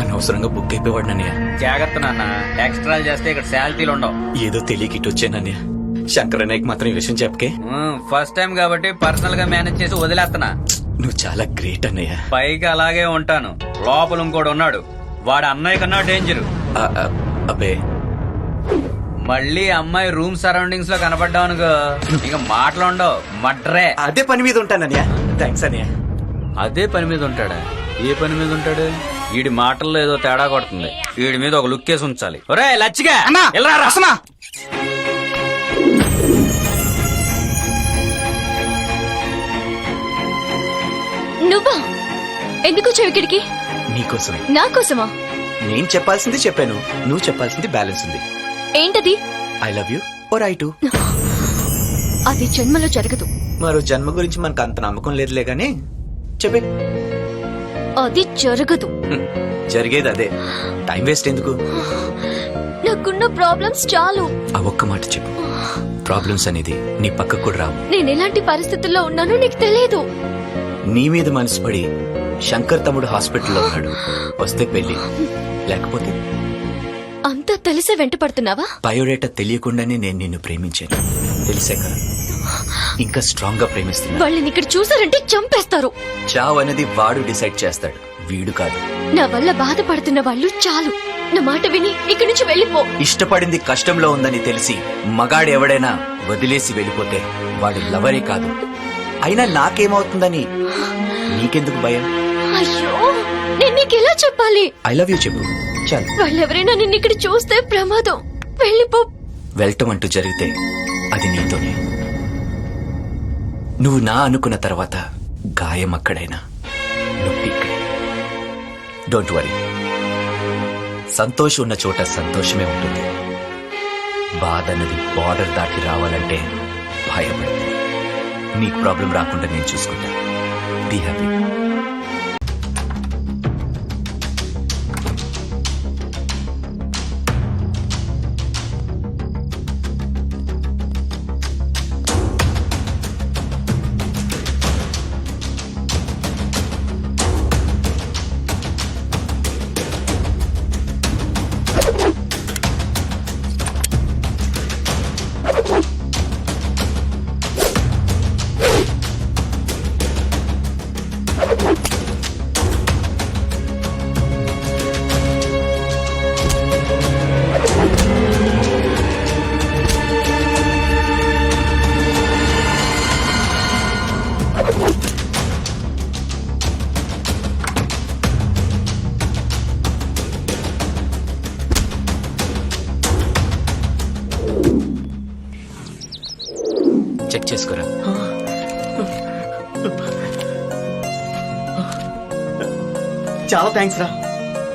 అనవసరంగా బుక్ అయిపోయాడు నన్నయ్య. జాగ్రత్త నాన్న, ఎక్స్ట్రా చేస్తే ఇక్కడ శాలరీలు ఉండవు. ఏదో తెలియక ఇటు వచ్చానన్నయ్య. శంకరన్నయ్యకి మాత్రం ఈ విషయం చెప్పకే. ఫస్ట్ టైం కాబట్టి పర్సనల్ గా మేనేజ్ చేసి వదిలేస్తున్నా. నువ్వు చాలా గ్రేట్ అన్నయ్య. పైకి అలాగే ఉంటాను, లోపల ఇంకోడు ఉన్నాడు. వాడు అన్నయ్య కన్నా డేంజర్. అబ్బే మళ్ళీ అమ్మాయి రూమ్ సరౌండింగ్స్ లో కనపడ్డావునుకో, ఇక మాటలుండవు, మడ్రే. అదే పని మీద ఉంటానన్నయ్య. థ్యాంక్స్ అన్నయ్య. అదే పని మీద ఉంటాడా? ఏ పని మీద ఉంటాడు? వీడి మాటల్లో ఏదో తేడా కొడుతుంది. వీడి మీద ఒక లుక్ వేసి ఉంచాలి. ఒరే లచ్చిగా రసమా. నువ్వా? ఎందుకు చెవికిడికి? నీకోసమే. నా కోసమా? నేను చెప్పాల్సింది చెప్పాను, నువ్వు చెప్పాల్సింది బ్యాలెన్స్ ఉంది. ఏంటది? I love you or I too. అది జన్మలో జరగదు. మరో జన్మ గురించి మనకు అంత నమ్మకం లేదులే గాని చెప్పే. అది జరగదు. జరిగేది అదే. టైం వేస్ట్ ఎందుకు? నాకున్న ప్రాబ్లమ్స్ చాలు. ఆ ఒక్క మాట చెప్పు. ప్రాబ్లమ్స్ అనేది నీ పక్కకు కూడా రావు. నేను ఎలాంటి పరిస్థితుల్లో ఉన్నానో నీకు తెలియదు. నీ మీద మనసు పడి శంకర్ తమ్ముడు హాస్పిటల్లో ఉన్నాడు. వస్తే పెళ్లి, లేకపోతే అంతా తెలిసే వెంట పడుతున్నావా? బయోడేటా తెలియకుండానే నేను నిన్ను ప్రేమించాను. తెలిసాక ఇంకా స్ట్రాంగ్ గా ప్రేమిస్తున్నా. వాళ్ళని ఇక్కడ చూసారంటే చంపేస్తారు. చావ్ అనేది వాడు డిసైడ్ చేస్తాడు, వీడు కాదు. నా వల్ల బాధపడుతున్న వాళ్ళు చాలు. నా మాట విని ఇక్కడి నుంచి వెళ్ళిపో. ఇష్టపడింది కష్టంలో ఉందని తెలిసి మగాడు ఎవడైనా వదిలేసి వెళ్ళిపోతే వాడు లవరే కాదు. అయినా నాకేమవుతుందని నీకెందుకు భయం? అయ్యో, నేను నీకు ఎలా చెప్పాలి? ఐ లవ్ యూ చెప్పు చాలు. వాళ్ళెవరైనా నిన్ను ఇక్కడ చూస్తే ప్రమాదం. వెళ్ళిపో. వెళ్ళటం అంటూ జరిగితే అది నీతోనే. నువ్వు నా అనుకున్న తర్వాత గాయం అక్కడైనా, నొప్పి ఇక్కడే. Don't worry. సంతోషం ఉన్న చోట సంతోషమే ఉంటుంది. బాధ అన్నది బార్డర్ దాటి రావాలంటే భయపడుతుంది. నీకు ప్రాబ్లం రాకుండా నేను చూసుకుంటా. Be happy. చెక్ చేసుకోరా. చాలా థ్యాంక్స్ రా.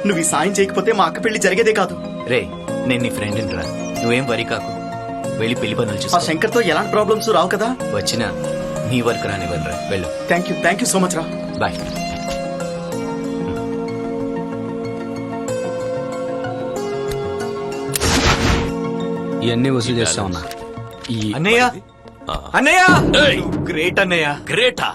నువ్వు ఈ సాయం చేయకపోతే మా అక్క పెళ్లి జరిగేదే కాదు. రే, నేను నీ ఫ్రెండ్ రా. నువ్వేం వరి కాకు. వెళ్ళి పెళ్లి పనులు ఆ చూసుకో. శంకర్ తో ఎలాంటి ప్రాబ్లమ్స్ రావు కదా. వచ్చినా నీ వర్క్ రానివ్వనురా. వెళ్ళు. థ్యాంక్ యూ సో మచ్ రా. బాయ్. ఇవన్నీ వసూలు చేస్తా ఉన్నా. అన్నయ్య, అన్నయ్య, గ్రేట్ అన్నయ్య. గ్రేటా?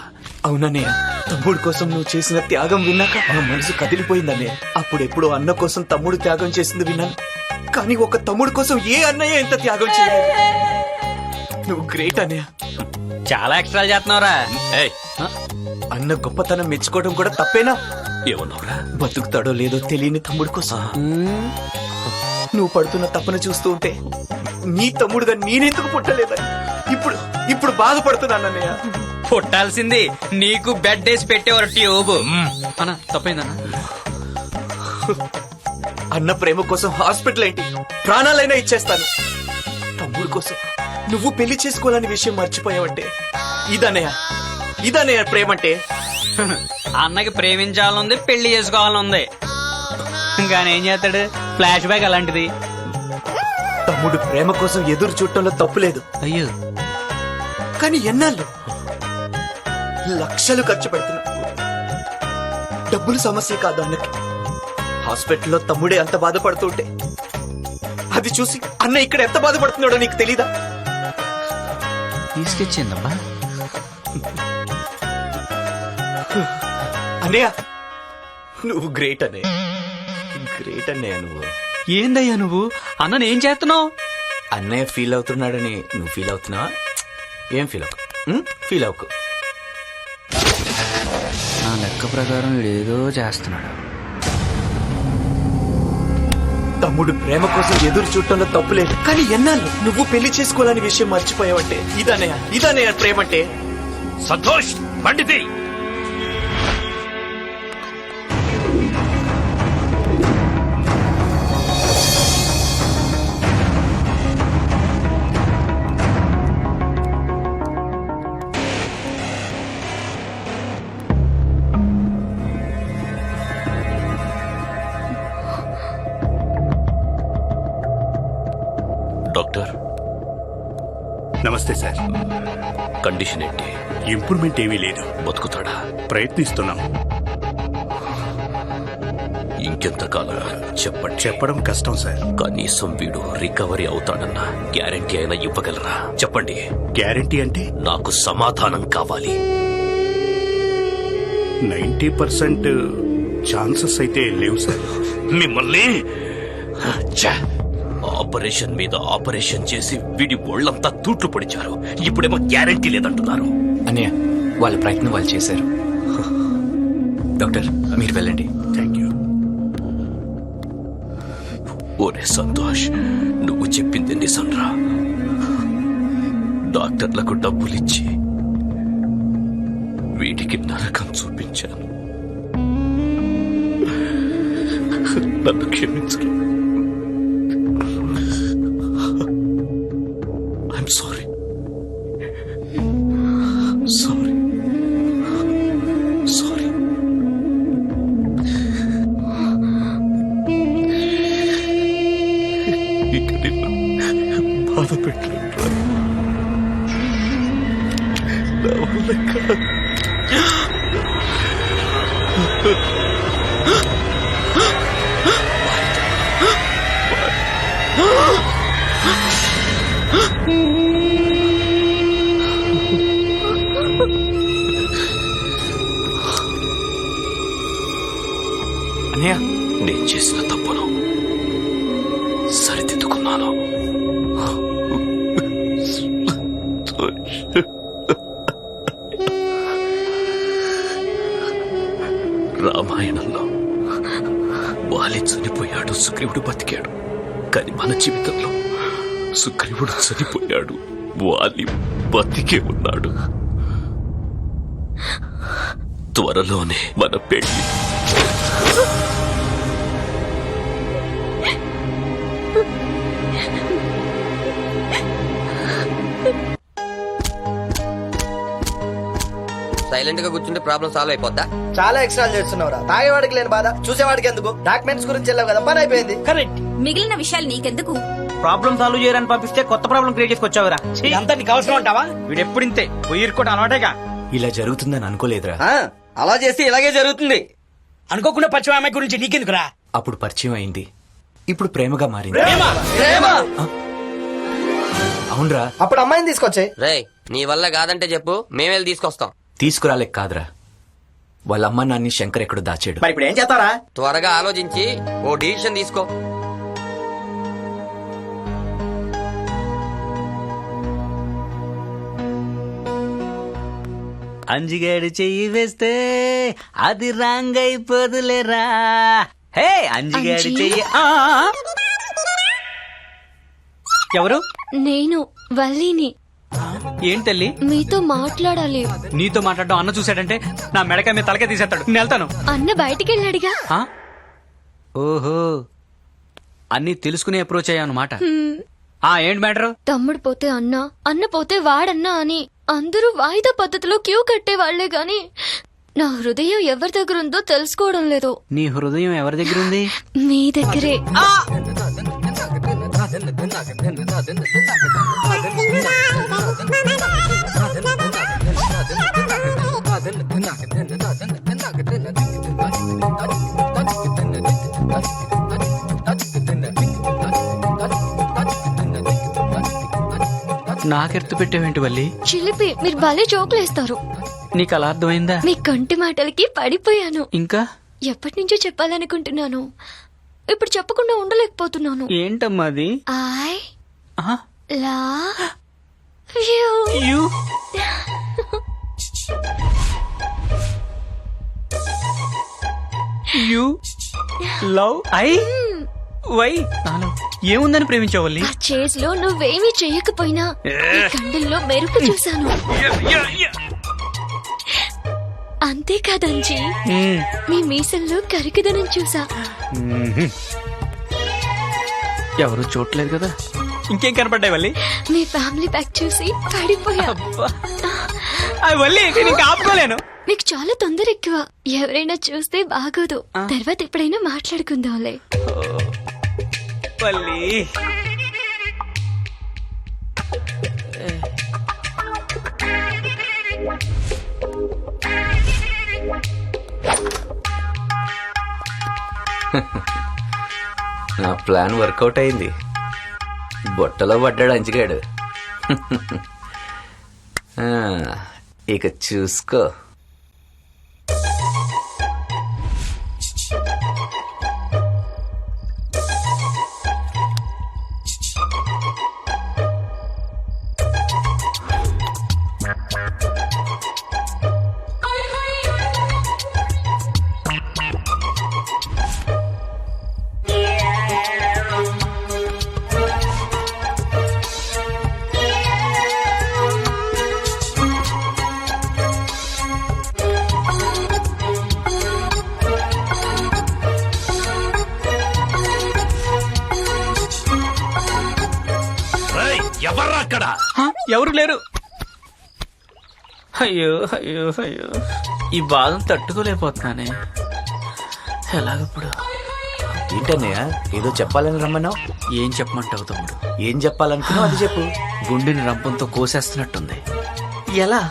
అవునన్నయ్య, తమ్ముడు కోసం నువ్వు చేసిన త్యాగం విన్నాక నా మనసు కదిలిపోయిందన్నయ్య. అప్పుడెప్పుడు అన్న కోసం తమ్ముడు త్యాగం చేసింది విన్నాను, కానీ ఒక తమ్ముడు కోసం ఏ అన్నయ్య ఎంత త్యాగం చేయలేదు. నువ్వు గ్రేట్ అన్నయ్య. చాలా ఎక్స్ట్రా చేస్తున్నావురా. ఏయ్, అన్న గొప్పతనం మెచ్చుకోవడం కూడా తప్పేనా? ఏమన్నావురా? బతుకుతాడో లేదో తెలియని తమ్ముడు కోసం నువ్వు పడుతున్న తప్పన చూస్తూ ఉంటే నీ తమ్ముడుగా నేనెందుకు పుట్టలేదని ఇప్పుడు బాధపడుతున్నానన్నయ్య. పుట్టాల్సింది నీకు బెడ్ వేసి పెట్టేవారు ట్యూబ్. అన్న తప్పైందన్న. అన్న ప్రేమ కోసం హాస్పిటల్ ఏంటి, ప్రాణాలైనా ఇచ్చేస్తాను. తమ్ముడు కోసం నువ్వు పెళ్లి చేసుకోవాలని విషయం మర్చిపోయావంటే ఇదన్నయ్య ప్రేమంటే. అన్నకి ప్రేమించాలనుంది, పెళ్లి చేసుకోవాలనుంది, కానీ ఏం చేస్తాడు? ఫ్లాష్ బ్యాక్ అలాంటిది. తమ్ముడు ప్రేమ కోసం ఎదురు చూడటంలో తప్పు లేదు. అయ్యో, కానీ ఎన్నాళ్ళు లక్షలు ఖర్చు పెడుతున్నా. డబ్బులు సమస్య కాదు అన్నకి. హాస్పిటల్లో తమ్ముడే అంత బాధపడుతుంటే అది చూసి అన్న ఇక్కడ ఎంత బాధపడుతున్నాడో నీకు తెలీదా? తీసుకొచ్చిందబ్బా. అన్నయ్య, నువ్వు గ్రేట్ అన్నయ్య. గ్రేట్ అన్నయ్య నువ్వు. ఏందయ్యా నువ్వు? అన్నని ఏం చేస్తున్నావు? అన్నయ్య ఫీల్ అవుతున్నాడని నువ్వు ఫీల్ అవుతున్నావా? ఏం ఫీల్ అవ్వకు. ఫీల్ అవ్వకు. నా లెక్క ప్రకారం ఏదో చేస్తున్నాడు. తమ్ముడు ప్రేమ కోసం ఎదురు చూడటంలో తప్పులేదు, కానీ ఎన్నాళ్ళు నువ్వు పెళ్లి చేసుకోవాలని విషయం మర్చిపోయావంటే ఇదన్నయ్య ప్రేమంటే. సంతోష్, పండితి. డాక్టర్, నమస్తే సార్. కండిషన్ ఏంటి? ఇంప్రూవ్మెంట్ ఏమీ లేదు. బతుకుతాడా? ప్రయత్నిస్తున్నాం. ఇంకెంతకాలం చెప్పండి. చెప్పడం కష్టం సార్. కనీసం వీడు రికవరీ అవుతాడన్న గ్యారెంటీ అయినా ఇవ్వగలరా? చెప్పండి. గ్యారెంటీ అంటే నాకు సమాధానం కావాలి. 90% ఛాన్సెస్ అయితే లేవు సార్. మిమ్మల్ని ఆపరేషన్ మీద ఆపరేషన్ చేసి వీడి ఒళ్ళంతా తూట్లు పొడిచారు. ఇప్పుడేమో గ్యారెంటీ లేదంటున్నారు. అన్నయ్య, వాళ్ళ ప్రయత్నం వాళ్ళు చేశారు. డాక్టర్, మీరు వెళ్ళండి. Thank you. ఓరే సంతోష్, నువ్వు చెప్పింది నిజంరా. డాక్టర్లకు డబ్బులిచ్చి వీడికి నరకం చూపించాను. నన్ను క్షమించరు. I'm sorry. సారీ. సారీ. ఇక నిన్ను బాధ పెట్టలేదురా. నా వల్ల కాదు. అన్నయ్య, నేను చేసిన తప్పును సరిదిద్దుకున్నాను. రామాయణంలో వాలి చనిపోయాడు, సుగ్రీవుడు బతికాడు. కానీ మన జీవితంలో సుగ్రీవుడు చనిపోయాడు, వాలి బతికే ఉన్నాడు. త్వరలోనే మన పెళ్లి. సైలెంట్ గా కూర్చుంటే ప్రాబ్లం సాల్వ్ అయిపోద్దా? చాలా ఎక్స్ట్రా చేస్తున్నావురా. తాగేవాడికి లేని బాధ చూసేవాడికి ఎందుకు? డాక్యుమెంట్స్ గురించి వెళ్ళావు కదా, పని అయిపోయింది. కరెక్ట్. మిగిలిన విషయాలు నీకెందుకు? ప్రాబ్లం సాల్వ్ చేయరని పంపిస్తే కొత్త ప్రాబ్లం క్రియేట్ చేసుకొచ్చావురా. అంతా నీకు అవసరం అంటావా? వీడు ఎప్పుడు ఇంతే పోయిరుకోవడం అలవాటేగా. ఇలా జరుగుతుందని అనుకోలేదురా. అలా చేస్తే ఇలాగే జరుగుతుంది. అనుకోకుండా పరిచయం అమ్మాయి గురించి నీకెందుకురా? అప్పుడు పరిచయం అయింది, ఇప్పుడు ప్రేమగా మారింది. అవునరా. అప్పుడు అమ్మాయిని తీసుకొచ్చాయి. రేయ్, నీ వల్ల కాదంటే చెప్పు, మేమే తీసుకొస్తాం. తీసుకురాలేక కాదురా, వాళ్ళ అమ్మ నాన్ని శంకర్ ఎక్కడో దాచాడు. మరి ఇప్పుడు ఏం చేస్తారా? త్వరగా ఆలోచించి ఓ డిసిషన్ తీసుకో. అంజిగాడు చెయ్యి వేస్తే అది రాంగ్ అయిపోదులేరా. హే అంజిగాడు చెయ్యి. ఎవరు? నేను వల్లిని. ఏం తల్లి? మీతో మాట్లాడాలి. నీతో మాట్లాడడం అన్న చూశాడంటే నా మెడకాయ మీద తలకే తీసేస్తాడు. నేను వెళ్తాను. అన్న బయటికి వెళ్ళాడుగా. ఆ? ఓహో, అన్ని తెలుసుకునే అప్రోచ్ అయ్యా అన్నమాట. ఏంటి మ్యాటర్? తమ్ముడు పోతే అన్న, అన్న పోతే వాడన్నా అని అందరూ వాయిదా పద్ధతిలో క్యూ కట్టే వాళ్లే గాని నా హృదయం ఎవరి దగ్గర ఉందో తెలుసుకోవడం లేదు. నీ హృదయం ఎవరి దగ్గర ఉంది? మీ దగ్గరే. నాకెర్తు పెట్టేవేంటి వల్లి? చిలిపి, మీరు భలే జోకులేస్తారు. నీకు అలా అర్థమైందా? మీ కంటి మాటలకి పడిపోయాను. ఇంకా ఎప్పటి నుంచో చెప్పాలనుకుంటున్నాను, ఇప్పుడు చెప్పకుండా ఉండలేకపోతున్నాను. ఏంటమ్మా అది? I ah? Love you. You love I why? నాలో ఏముందని ప్రేమించవల్లి? ఆ చేజ్ లో నువ్వేమీ చెయ్యకపోయినా ఈ కండల్లో మెరుపు చూశాను. అంతేకాదంజీ, మీ మీసల్లో కరికిదనం చూసా. ఎవరు చూడలేదు కదా, ఇంకేం కనపడ్డాయి వల్లి? మీ ఫ్యామిలీ ప్యాక్ చూసి పడిపోయా. వల్లి నేను ఇంకా ఆపుకోలేను. మీకు చాలా తొందర ఎక్కువ. ఎవరైనా చూస్తే బాగోదు. తర్వాత ఎప్పుడైనా మాట్లాడుకుందాంలే. వల్లి నా ప్లాన్ వర్కౌట్ అయింది. బొట్టలో పడ్డాడు అంచిగాడు. ఆ, ఇక చూసుకో. ఎవర్రా అక్కడ? ఎవరు లేరు. అయ్యో అయ్యో అయ్యో, ఈ బాధను తట్టుకోలేకపోతున్నానే. ఎలాగప్పుడు? ఏంటన్నయ్య ఏదో చెప్పాలని రమ్మన్నావు? ఏం చెప్పమంటావు తమ్ముడు? ఏం చెప్పాలనుకున్నావు అది చెప్పు. గుండెని రంపంతో కోసేస్తున్నట్టుంది. ఎలా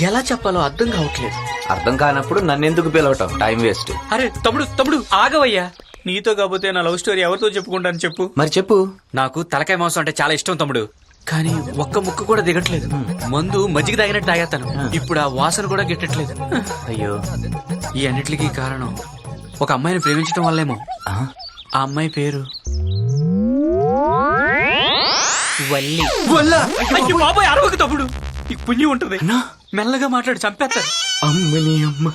ఎలా చెప్పాలో అర్థం కావట్లేదు. అర్థం కానప్పుడు నన్నెందుకు పిలవటం? Time waste. అరే తమ్ముడు తమ్ముడు ఆగవయ్యా. నీతో కాకపోతే నా లవ్ స్టోరీ ఎవరితో చెప్పుకుంటాను చెప్పు. మరి చెప్పు. నాకు తలకాయ మాంసం అంటే చాలా ఇష్టం తమ్ముడు, కానీ ఒక్క ముక్క కూడా దిగట్లేదు. మందు మజ్జిగ తాగినట్టు తాగేస్తాను. ఇప్పుడు ఆ వాసన కూడా గిట్టట్లేదు. అయ్యో, ఈ అన్నిటికీ కారణం ఒక అమ్మాయిని ప్రేమించడం వల్లేమో. ఆ అమ్మాయి పేరు వల్లి. అయ్యో బాబాయ్, అరవకు తమ్ముడు, నీకు పుణ్యం ఉంటుంది. మెల్లగా మాట్లాడి చంపేస్తారు. అమ్మని అమ్మ,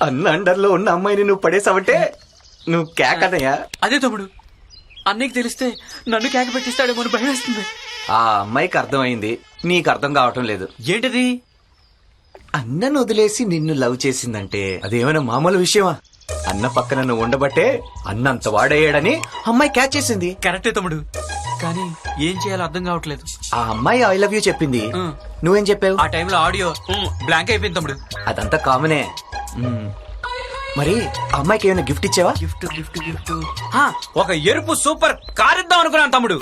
అన్న అండర్లో ఉన్న అమ్మాయిని నువ్వు పడేసావంటే నువ్వు కేకనయ్యా. అదే తమ్ముడు, అన్నయ్యకి తెలిస్తే నన్ను కేక పెట్టిస్తాడేమో అని భయం వేస్తుంది. ఆ అమ్మాయికి అర్థమైంది, నీకు అర్థం కావటం లేదు. ఏంటది? అన్నను వదిలేసి నిన్ను లవ్ చేసిందంటే అదేమైనా మామూలు విషయమా? అన్న పక్కన నువ్వు ఉండబట్టే అన్నంత వాడయ్యాడని అమ్మాయి క్యాచ్ చేసింది. కరెక్టే తమ్ముడు, కానీ ఏం చేయాలో అర్థం కావట్లేదు. ఆ అమ్మాయి ఐ లవ్ యూ చెప్పింది, నువ్వేం చెప్పావు? ఆ టైంలో ఆడియో బ్లాంక్ అయిపోయింది తమ్ముడు. అదంతా కామనే. మరి ఆ అమ్మాయికి ఏమైనా గిఫ్ట్ ఇచ్చావా? గిఫ్ట్ గిఫ్ట్ గిఫ్ట్ ఒక ఎరుపు సూపర్ కార్ ఇద్దాం అనుకున్నాను తమ్ముడు.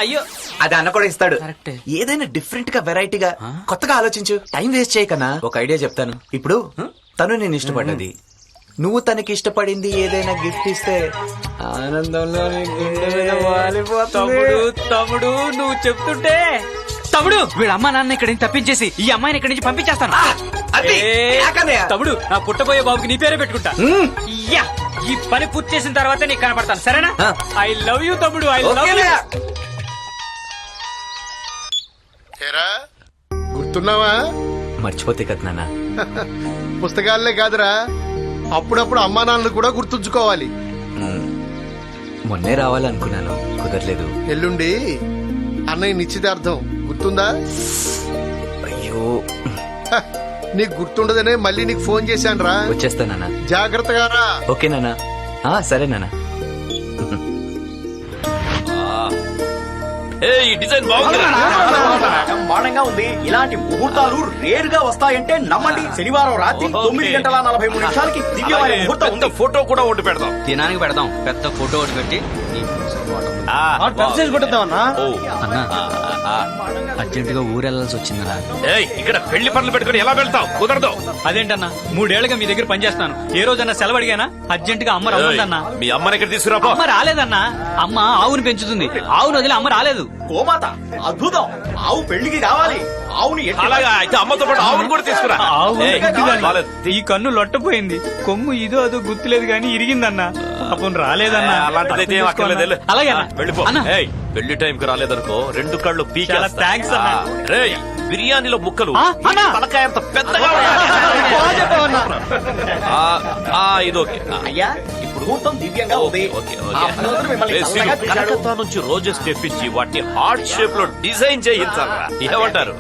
అయ్యో, అది అన్న కూడా ఇస్తాడు. కరెక్టే. ఏదైనా డిఫరెంట్ గా వెరైటీగా కొత్తగా ఆలోచించు. టైం వేస్ట్ చేయకన్నా ఒక ఐడియా చెప్తాను. ఇప్పుడు తను నేను ఇష్టపడ్డది, నువ్వు తనకి ఇష్టపడింది ఏదైనా గిఫ్ట్ ఇస్తే ఆనందంలో నీ గుండె మీద వాలిపోతుంది. తమ్ముడు తమ్ముడు నువ్వు చెప్తుంటే తమ్ముడు, వీళ్ళ అమ్మా నాన్న ఇక్కడి నుంచి తప్పించేసి ఈ అమ్మాయిని ఇక్కడి నుంచి పంపించేస్తాను. అది ఏ, తమ్ముడు, నా పుట్టబోయే బాబుకి నీ పేరే పెట్టుకుంటా. యా, ఈ పని పూర్తి చేసిన తర్వాత నీకు కనపడతాను, సరేనా? ఐ లవ్ యూ తమ్ముడు, ఐ లవ్ యూ. గుర్తున్నావా? మర్చిపోతే కదా నాన్న. పుస్తకాలనే కాదురా, అప్పుడప్పుడు అమ్మా నాన్నలు కూడా గుర్తుంచుకోవాలి. మొన్నే రావాలనుకున్నాను, కుదరలేదు. ఎల్లుండి అన్నయ్య నిశ్చితార్థం గుర్తుందా? అయ్యో, హ, నీకు గుర్తుండదనే మళ్ళీ నీకు ఫోన్ చేశాను రా. వచ్చేస్తా నాన్న. జాగ్రత్తగా రా. ఓకే నాన్న. సరే నాన్న. ఈ డిజైన్ బాగుంది. బ్రహ్మాండంగా ఉంది. ఇలాంటి ముహూర్తాలు రేరుగా వస్తాయంటే నమ్మండి. శనివారం రాత్రి 9:43 దివ్యమైన ముహూర్తం ఉంది. ఫోటో కూడా ఒకటి పెడదాం. దినానికి పెడదాం పెద్ద ఫోటో ఒకటి పెట్టి. అర్జెంట్ గా ఊరెళ్లాల్సి వచ్చిందన్నా. ఇక్కడ పెళ్లి పనులు పెట్టుకుని ఎలా వెళ్తావు? కుదరదు. అదేంటన్నా, 3 ఏళ్లుగా మీ దగ్గర పనిచేస్తాను, ఏ రోజన్నా సెలవు అడిగానా? అర్జెంట్ గా అమ్మ రమ్మందన్నా. మీ అమ్మని ఇక్కడ తీసుకురా. అమ్మ రాలేదన్నా. అమ్మ ఆవుని పెంచుతుంది, ఆవును వదిలి అమ్మ రాలేదు. గోమాత అద్భుతం. ఆవు పెళ్లికి రావాలి. ఆవుని అలాగా అయితే అమ్మతో పాటు ఆవును కూడా తీసుకురా. ఆవు గుర్తుగానే. ఈ కన్ను లొట్టపోయింది, కొమ్ము ఇదో అదో గుర్తులేదు గాని ఇరిగిందన్నా. పాపం రాలేదన్నా. అలాంటిదైతే ఏం అక్కర్లేదు. అలాగే వెళ్ళిపో. పెళ్లి టైంకి రాలేదనుకో 2 కళ్ళు పీకే. చాలా థాంక్స్ అన్నా. రేయ్, బిర్యానీలో ముక్కలు అన్నా. తలకాయ అంత పెద్దగా ఇది ఓకే. అయ్యా, ఇప్పుడు ముహూర్తం దివ్యంగా ఉంది. కలకత్తా నుంచి రోజెస్ తెప్పించి వాటిని హార్ట్ షేప్ లో డిజైన్ చేయించాలరా. ఏమంటారు?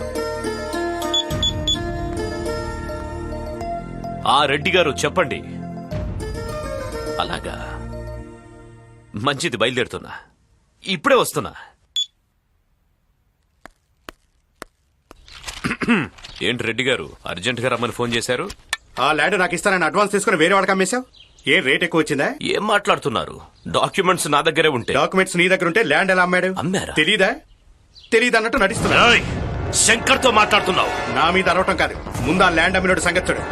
రెడ్డి గారు చెప్పండి. అలాగా, మంచిది, బయలుదేరుతున్నా, ఇప్పుడే వస్తున్నా. ఏంటి రెడ్డి గారు అర్జెంట్ గా రమ్మని ఫోన్ చేశారు? ఆ ల్యాండ్ నాకు ఇస్తానని అడ్వాన్స్ తీసుకుని వేరే వాడికి అమ్మేశావు. ఏ రేట్ ఎక్కువ వచ్చిందా? ఏం మాట్లాడుతున్నారు? డాక్యుమెంట్స్ నా దగ్గరే ఉంటే. డాక్యుమెంట్స్ నీ దగ్గర ఉంటే ల్యాండ్ ఎలా అమ్మాడు? అమ్మారా? తెలీదా అన్నట్టు నటిస్తున్నా. శంకర్ తో మాట్లాడుతున్నావు? నా మీద అరవటం కాదు, ముందు ఆ ల్యాండ్ అమ్మినోడు సంగతుడు,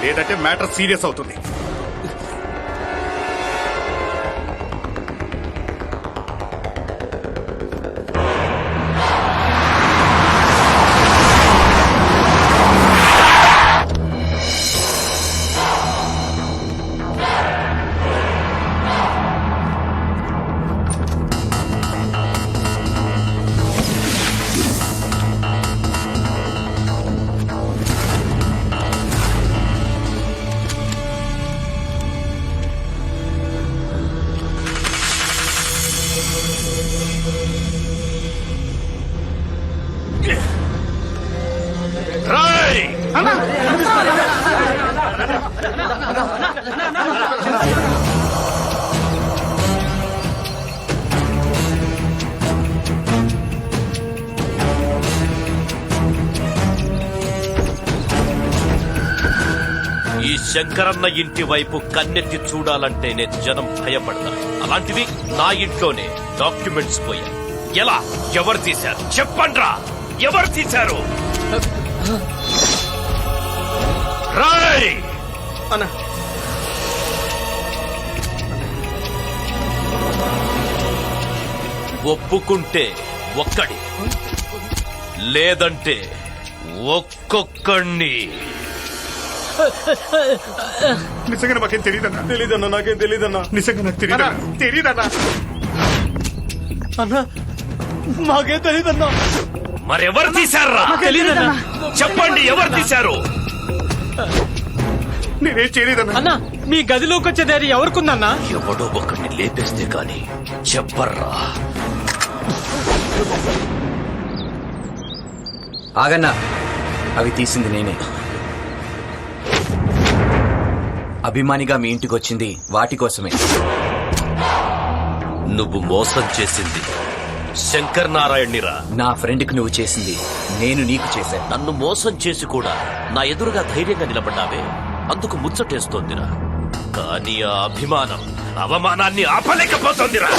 లేదంటే మ్యాటర్ సీరియస్ అవుతుంది. శంకరన్న ఇంటి వైపు కన్నెత్తి చూడాలంటేనే జనం భయపడతారు. అలాంటిది నా ఇంట్లోనే డాక్యుమెంట్స్ పోయాయి. ఎలా? ఎవరు తీశారు? చెప్పండ్రా, ఎవరు తీశారు? రాయ్ అన్నా ఒప్పుకుంటే ఒక్కడి, లేదంటే ఒక్కొక్కడిని. నిజంగా నాకేం తెలియదన్నా. తెలీదన్నా, నాకేం తెలీదన్నా. నిజంగా నాకు తెలియదన్నా. తెలీదన్నా అన్నా, మాకేం తెలీదన్నా. మరెవరు తీశారా? తెలీదన్నా. చెప్పండి, ఎవరు తీశారు? నేనేం చేయలేదన్నా. అన్నా, మీ గదిలోకి వచ్చే దారి ఎవరికుందన్నా? ఎవడో ఒకరిని లేపేస్తే గాని చెప్పర్రా. ఆగన్నా, అవి తీసింది నేనే. అభిమానిగా మీ ఇంటికి వచ్చింది వాటి కోసమే. నువ్వు మోసం చేసింది శంకర్ నారాయణ్నిరా. నా ఫ్రెండ్కి నువ్వు చేసింది నేను నీకు చేశాను. నన్ను మోసం చేసి కూడా నా ఎదురుగా ధైర్యంగా నిలబడ్డావే, అందుకు ముచ్చటేస్తోందిరా. కానీ ఆ అభిమానం అవమానాన్ని ఆపలేకపోతోందిరా.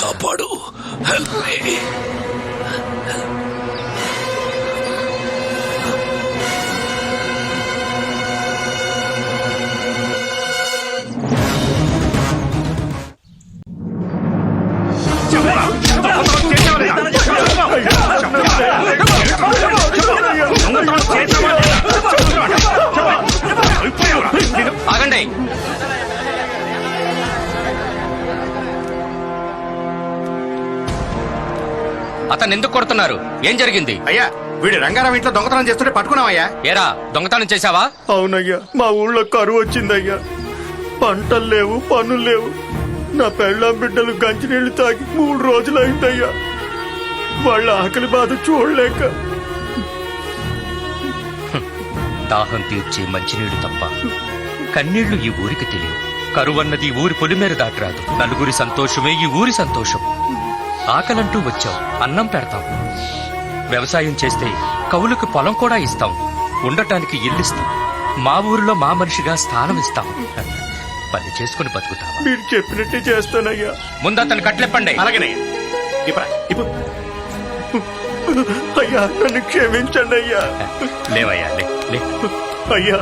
కాపాడు. Help me. ఆగండి. అతను ఎందుకు కొడుతున్నారు? ఏం జరిగింది? అయ్యా, వీడు రంగారావు ఇంట్లో దొంగతనం చేస్తుంటే పట్టుకున్నావయ్యా. ఏరా, దొంగతనం చేశావా? అవునయ్యా, మా ఊళ్ళో కరువు వచ్చిందయ్యా. పంటలు లేవు, పనులు లేవు. నా పెళ్ళాం బిడ్డలు గంజినీళ్లు తాగి 3 రోజులైందయ్యా. వాళ్ళ ఆకలి బాధ చూడలేక. దాహం తీర్చే మంచినీడు తప్ప కన్నీళ్లు ఈ ఊరికి తెలియవు. కరువన్నది ఊరి పొలిమేర దాటరాదు. నలుగురి సంతోషమే ఈ ఊరి సంతోషం. ఆకలంటూ వచ్చాం, అన్నం పెడతాం. వ్యవసాయం చేస్తే కవులకు పొలం కూడా ఇస్తాం. ఉండటానికి ఇల్లిస్తాం. మా ఊరిలో మా మనిషిగా స్థానం ఇస్తాం. పని చేసుకుని బతుకుతావా? మీరు చెప్పినట్టే చేస్తానయ్యా. ముందు అతను కట్లెప్పండి. అలాగేనయ్యా. ఇప్పుడు అయ్యా, నన్ను క్షమించండి అయ్యా. లేవయ్యా, లే. అయ్యా,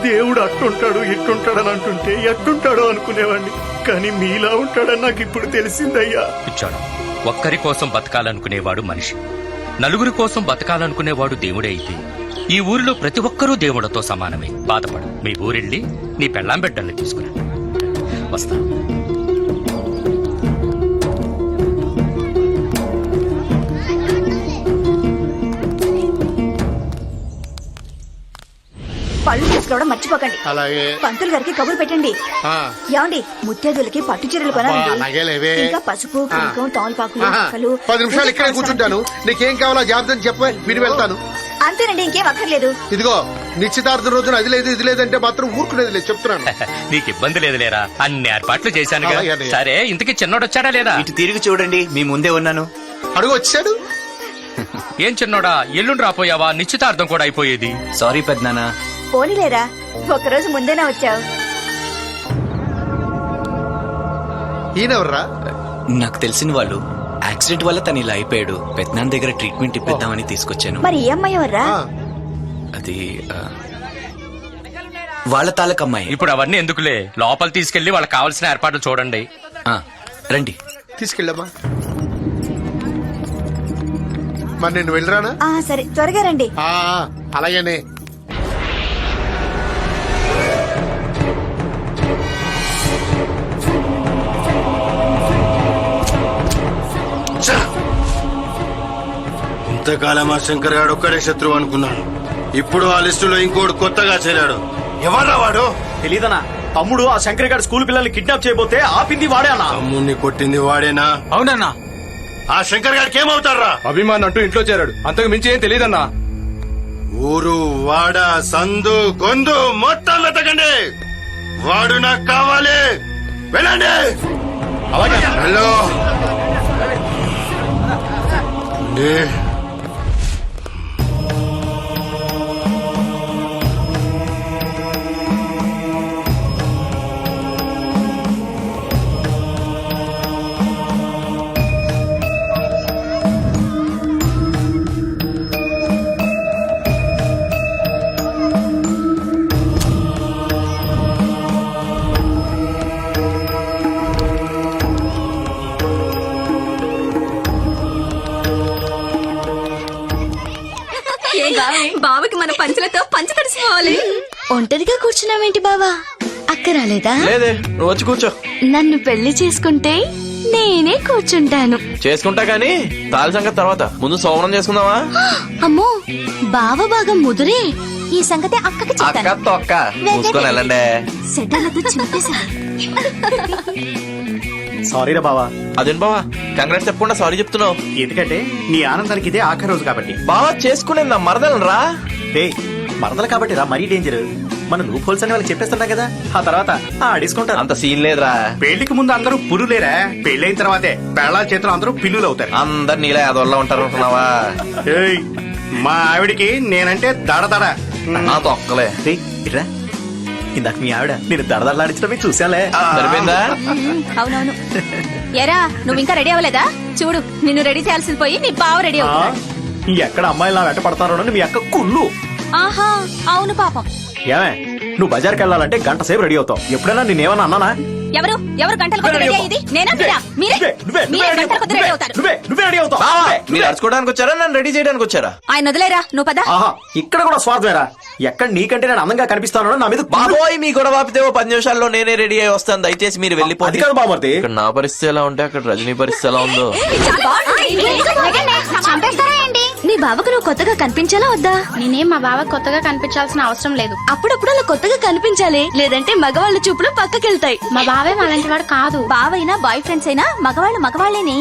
దేవుడు అట్టుంటాడు ఇట్టుంటాడని అంటుంటే ఎట్టుంటాడో అనుకునేవాడిని. కానీ మీలా ఉంటాడని నాకు ఇప్పుడు తెలిసిందయ్యా. కూర్చోడు. ఒక్కరి కోసం బతకాలనుకునేవాడు మనిషి, నలుగురి కోసం బతకాలనుకునేవాడు దేవుడే అయితే ఈ ఊరిలో ప్రతి ఒక్కరూ దేవుడితో సమానమే. బాధపడు. మీ ఊరెళ్ళి నీ పెళ్ళాం బిడ్డల్ని తీసుకురా. వస్తా. పళ్ళు తీసుకురావడం మర్చిపోకండి. అలాగే. పంతులు గారికి కబురు పెట్టండి. ఆ. ఏమండి ముత్తేదులకి పట్టు చీరలు కొనాలండి. అలాగేలేవే. ఇంకా పసుపు కుంకుమ తమలపాకులు మొక్కలు. 10 నిమిషాలు ఇక్కడే కూర్చుంటాను. నీకేం కావాలో జాగ్రత్త చెప్ప విని వెళ్తాను. అంతేనండి, ఇంకేం అక్కర్లేదు. ఇదిగో నిశ్చితార్థం రోజున అది లేదు ఇది లేదంటే మాత్రం ఊరుకునేది లేదు చెప్తున్నాను. నీకు ఇబ్బంది లేదు లేరా, అన్ని ఏర్పాట్లు చేశాను. అలాగే అన్నయ్య. సరే, ఇంతకీ చిన్నోడు వచ్చాడా లేదా? ఇటు తిరిగి చూడండి, మీ ముందే ఉన్నాను. అడుగు వచ్చాడు. ఏం చిన్నోడా, ఎల్లుండి రాపోయావా? నిశ్చితార్థం కూడా అయిపోయేది. సారీ పెద్దనాన్న. పోనీలేరా, ఒక్కరోజు ముందేనా వచ్చావు. ఈయనెవర్రా? నాకు తెలిసిన వాళ్ళు. యాక్సిడెంట్ వల్ల తను ఇలా అయిపోయాడు. పెద్దనాన్న దగ్గర ట్రీట్మెంట్ ఇప్పిద్దామని తీసుకొచ్చాను. మరి ఈ అమ్మాయి ఎవర్రా? అది వాళ్ళ తాలూకమ్మాయి. ఇప్పుడు అవన్నీ ఎందుకులే, లోపల తీసుకెళ్లి వాళ్ళకి కావాల్సిన ఏర్పాట్లు చూడండి. రండి. తీసుకెళ్ళమ్మా. మరి నేను వెళ్ళరానా? సరే, త్వరగా రండి. అలాగేనే. ఇంతకాలం ఆ శంకర్ గారు ఒక్కడే శత్రువు అనుకున్నాను. ఇప్పుడు ఆ లిస్టులో ఇంకోటి కొత్తగా చేరాడు. ఎవర్రా వాడు? తెలీదనా? తమ్ముడు ఆ శంకర్ గారు స్కూల్ పిల్లల్ని కిడ్నాప్ చేయబోతే ఆపింది వాడే అన్నా. తమ్ముడిని కొట్టింది వాడేనా? అవునన్నా. ఆ శంకర్ గారికి ఏమవుతారా? అభిమాన్ అంటూ ఇంట్లో చేరాడు, అంతకు మించి ఏం తెలియదన్నా. ఊరు వాడ సందు గొందు మొత్తం వెతకండి. వాడు నాకు కావాలి. వెళ్ళండి. హలో. బావకి మన పంచలతో పంచ తడిసిపోవాలి. ఒంటరిగా కూర్చున్నావేంటి బావా? అక్క రాలేదా? లేదే, నువ్వు వచ్చి కూర్చో. నన్ను పెళ్లి చేసుకుంటే నేనే కూర్చుంటాను. చేసుకుంటా గానీ తాళి సంగతి తర్వాత. ముందు సోమరం చేసుకుందామా? అమ్మో, బావ బాగా ముదురే. ఈ సంగతి అక్కకి చెప్తాను. తొక్క మూసుకొని వెళ్ళండి. సెటర్లతో చింపేశా. సారీ రా బావా. అదేం బావా, కంగ్రాట్స్ చెప్పకుండా సారీ చెప్తున్నావు? ఎందుకంటే నీ ఆనందానికి ఇదే ఆఖరి రోజు కాబట్టి. బావా చేసుకునే నా మరదలను రా. మరదలు కాబట్టి రా, మరీ డేంజర్. మన లూప్ హోల్స్ అని వాళ్ళకి చెప్పేస్తున్నా కదా, ఆ తర్వాత డిస్కౌంట్. అంత సీన్ లేదురా. పెళ్లికి ముందు అందరూ పురులేరా, పెళ్ళైన తర్వాతే పెళ్ళాల చేతులు అందరూ పిల్లులు అవుతారు. అందరు నీలా అదొల్లా ఉంటారు అనుకున్నావా? మా ఆవిడికి నేనంటే దడ తొక్కలే. ఇట్రా, ఇందాక మీ ఆవిడ నేను దడదడలాడించడమే చూసాలే. సరిపోయిందా? అవునవును. ఎరా, నువ్వు ఇంకా రెడీ అవ్వలేదా? చూడు, నిన్ను రెడీ చేయాల్సింది పోయి నీ బావ రెడీ అవుతున్నాడు. ఎక్కడ అమ్మాయిలు నా వెంట పడతారో మీ అక్క కుళ్ళు. ఆహా, అవును పాపం. ఏమే, నువ్వు బజార్కి వెళ్ళాలంటే గంట సేపు రెడీ అవుతావు. ఎప్పుడైనా నేనేమన్నా అన్నానా? ఎవరు గంటల కొద్ది రెడీ అయ్యేది? నేనా మీరా? మీరే గంటల కొద్ది రెడీ అవుతారు. నువ్వే రెడీ అవుతావు. మీరు అరుచుకోవడానికి వచ్చారా, నన్ను రెడీ చేయడానికి వచ్చారా? ఆయన వదిలేరా, నువ్వు పద. ఆహా, ఇక్కడ కూడా స్వార్థమేరా. ఎక్కడ నీకంటే నేను అందంగా కనిపిస్తాను నా మీద. బాబోయ్, మీ గొడవ ఆపితే 10 నిమిషాల్లో నేనే రెడీ అయ్యి వస్తాను. దయచేసి మీరు వెళ్ళిపోతే. అది కాదు బామర్ది. ఇక్కడ నా పరిస్థితి ఎలా ఉంటే అక్కడ రజనీ పరిస్థితి ఎలా ఉందో. చంపేస్తారా ఏంటి? నీ బావకు నువ్వు కొత్తగా కనిపించాలా వద్దా? నేనేం మా బావ కొత్తగా కనిపించాల్సిన అవసరం లేదు. అప్పుడప్పుడు అలా కొత్తగా కనిపించాలి, లేదంటే మగవాళ్ళ చూపులు పక్కకెళ్తాయి. మా బావే అలాంటి వాడు కాదు. బావైనా బాయ్ ఫ్రెండ్స్ అయినా మగవాళ్ళు మగవాళ్ళేనే.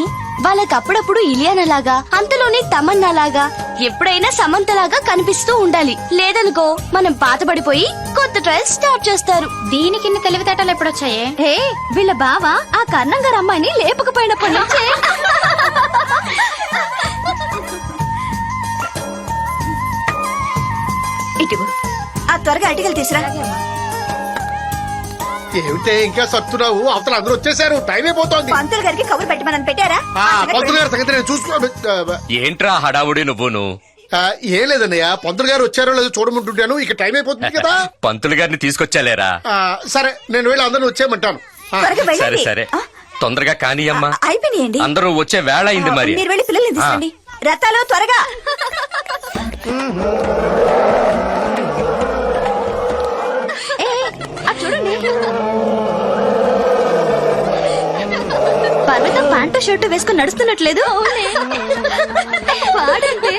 వాళ్ళకి అప్పుడప్పుడు ఇలియానలాగా, అంతలోనే తమన్నాలాగా, ఎప్పుడైనా సమంతలాగా కనిపిస్తూ ఉండాలి. లేదనుకో మనం పాతబడిపోయి కొత్త ట్రయల్స్ స్టార్ట్ చేస్తారు. దీనికి ఇన్ని తెలివితేటలు ఎప్పుడొచ్చాయే? హే, వీళ్ళ బావ ఆ కర్ణం గారు అమ్మాయిని లేపకపోయినప్పటి నుంచే. ఇటు ఆ త్వరగా అటికలు తీసురా. ఏమిటే ఇంకా సత్తున్నావు? అవతల అందరూ వచ్చేసారు, టైం అయిపోతోంది. పంతులు గారికి కబురు పెట్టమని పెట్టారా? పంతులు గారి సంగతి నేను చూసుకో. ఏంట్రా హడావుడి నువ్వును? ఏం లేదన్నయ్య, పంతులు గారు వచ్చారో లేదో చూడమంటుంటాను. ఇక టైం అయిపోతుంది కదా. పంతులు గారిని తీసుకొచ్చాలేరా? సరే, నేను వెళ్ళి అందరిని వచ్చేయమంటాను. త్వరగా సరే వెళ్ళండి. సరే, తొందరగా కానీయమ్మా. అయిపోయినాయండి. అందరూ వచ్చే వేళ అయింది మరి. మీరు వెళ్ళి పిల్లల్ని తీసుకోండి. రథాలు త్వరగా. చూడండి, పర్వతం ప్యాంటు షర్టు వేసుకుని నడుస్తున్నట్లేదు. వాడంటే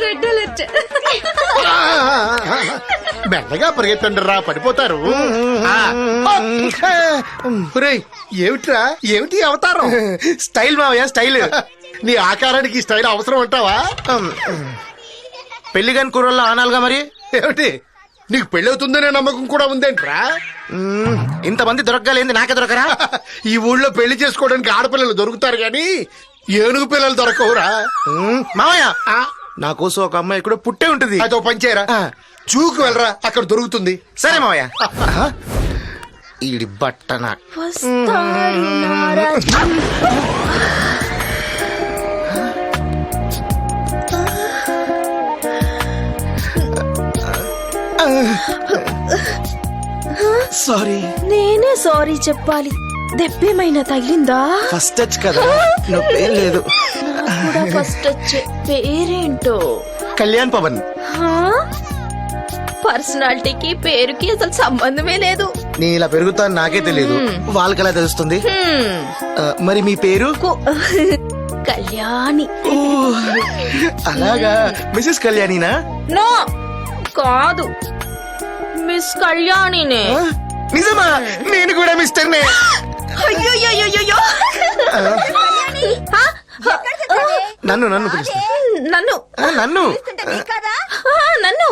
రెడ్ అలర్ట్. మెల్లగా పరిగెత్తండి రా పడిపోతారు ఒరేయ్, ఏమిట్రా ఏమిటి అవతారం? స్టైల్ మావయ్య స్టైల్. నీ ఆకారానికి ఈ స్టైల్ అవసరం అంటావా? పెళ్లి కాని కుర్రల్లో ఆనాలుగా మరి. ఏమిటి నీకు పెళ్ళవుతుందనే నమ్మకం కూడా ఉందేంట్రా? ఇంతమంది దొరకలేంది నాకే దొరకరా? ఈ ఊళ్ళో పెళ్లి చేసుకోవడానికి ఆడపిల్లలు దొరుకుతారు గాని ఏనుగు పిల్లలు దొరకవురా. మావయ్య నా కోసం ఒక అమ్మాయి కూడా పుట్టే ఉంటుంది. అదో పంచేరా, చూకు వెళ్ళరా, అక్కడ దొరుకుతుంది. సరే మావయ్య. ఈడి బట్టన సారీ. నేనే సారీ చెప్పాలి. దెబ్బేమైనా తగిలిందా? ఫస్ట్ టచ్ కదా, నొప్పేం లేదు. కూడా ఫస్ట్ వచ్చే పేరేంటో? కళ్యాణ్ పవన్. పర్సనాలిటీకి పేరుకి అసలు సంబంధమే లేదు. నేను ఇలా పెరుగుతాను నాకే తెలియదు, వాళ్ళకి ఎలా తెలుస్తుంది? మరి మీ పేరు? కళ్యాణి. అలాగా, మిసెస్ కళ్యాణినా? నో కాదు, మిస్ కళ్యాణినే. నిజమా? నేను కూడా మిస్టర్నే. అయ్యో నన్ను నన్ను పిలుస్తా. నన్ను నన్ను నన్ను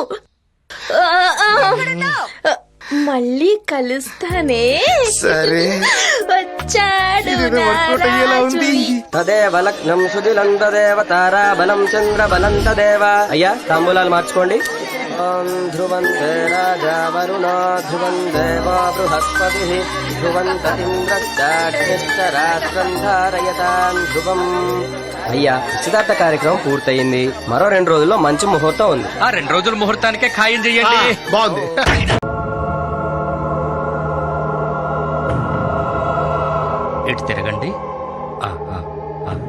మళ్ళీ కలుస్తానే. సరే. వచ్చాడు ఇదేదో వర్కౌట్ అయ్యేలా ఉంది. తదేవ లగ్నం సుదిలం తదేవ తారాబలం చంద్రబలం తదేవ. అయ్యా తాంబూలాలు మార్చుకోండి. ధ్రువం రాజా వరుణ ధ్రువం దేవ బృహస్పతి ధ్రువంతరింద్రాగ్నిశ్చరాత్రం ధారయతాం ధ్రువం. అయ్యా నిశ్చితార్థ కార్యక్రమం పూర్తయింది. మరో 2 రోజుల్లో మంచి ముహూర్తం ఉంది. ఆ 2 రోజుల ముహూర్తానికే ఖాయం చెయ్యండి. బాగుంది. ఇటు తిరగండి.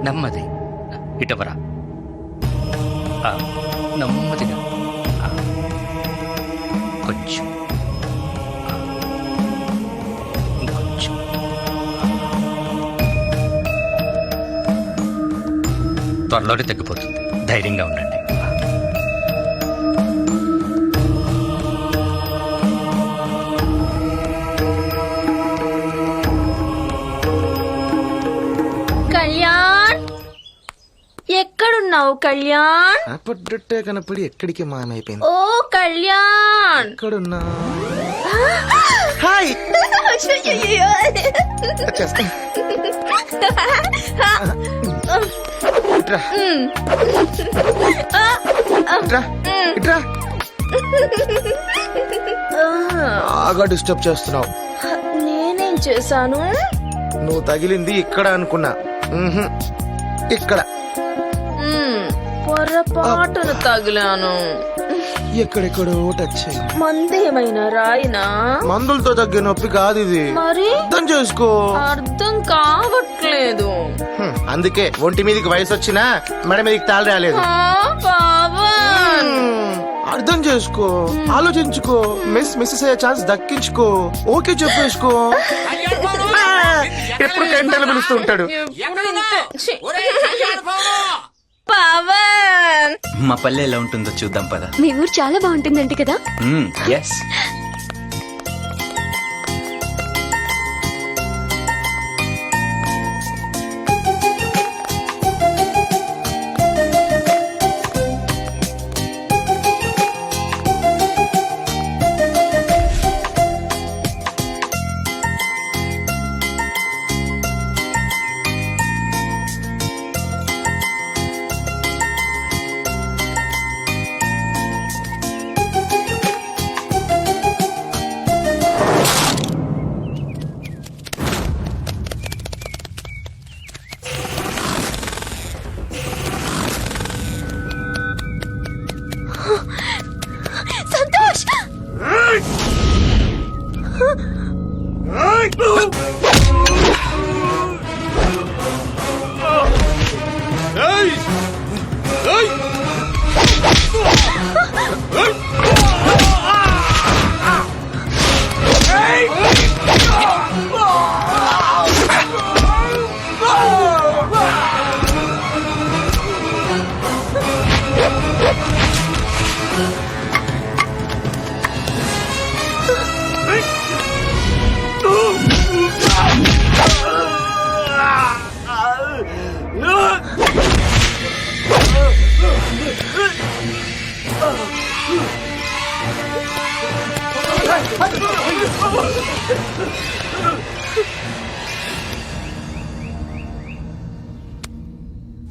నెమ్మది ఇటవరా. నెమ్మదిగా కొంచెం ఇంకొంచెం. త్వరలోనే తగ్గిపోతుంది, ధైర్యంగా ఉండండి. కళ్యాణ్, ఎక్కడున్నావు కళ్యాణ్? పడ్డట్టే కనపడి ఎక్కడికి మాయమైపోయింది. ఓ కళ్యాణ్, ఎక్కడున్నా? హాయ్. వచ్చేస్తా. ఇట్రా. ఇట్రా. ఇట్రా. బాగా డిస్టర్బ్ చేస్తున్నావు. నేనేం చేశాను? నువ్వు తగిలింది ఇక్కడ అనుకున్నా. ఇక్కడ పొరపాటును తగిలాను. ఎక్కడెక్కడో టచ్ అయ్యింది. మందేమైనా రాయినా? మందులతో తగ్గే నొప్పి కాదు ఇది, మరి అర్థం చేసుకో. అర్థం కావట్లేదు. అందుకే ఒంటి మీదకి వయసు వచ్చినా మెడ మీదకి తాళి రాలేదు. పవన్, అర్థం చేసుకో, ఆలోచించుకో, మిస్సెస్ అయ్యే ఛాన్స్ దక్కించుకో. ఓకే చెప్పేసుకో. ఎప్పుడు గంటలు పిలుస్తూ ఉంటాడు. పవన్, మా పల్లె ఎలా ఉంటుందో చూద్దాం పద. మీ ఊరు చాలా బాగుంటుందంట కదా? ఎస్. సంతోష్,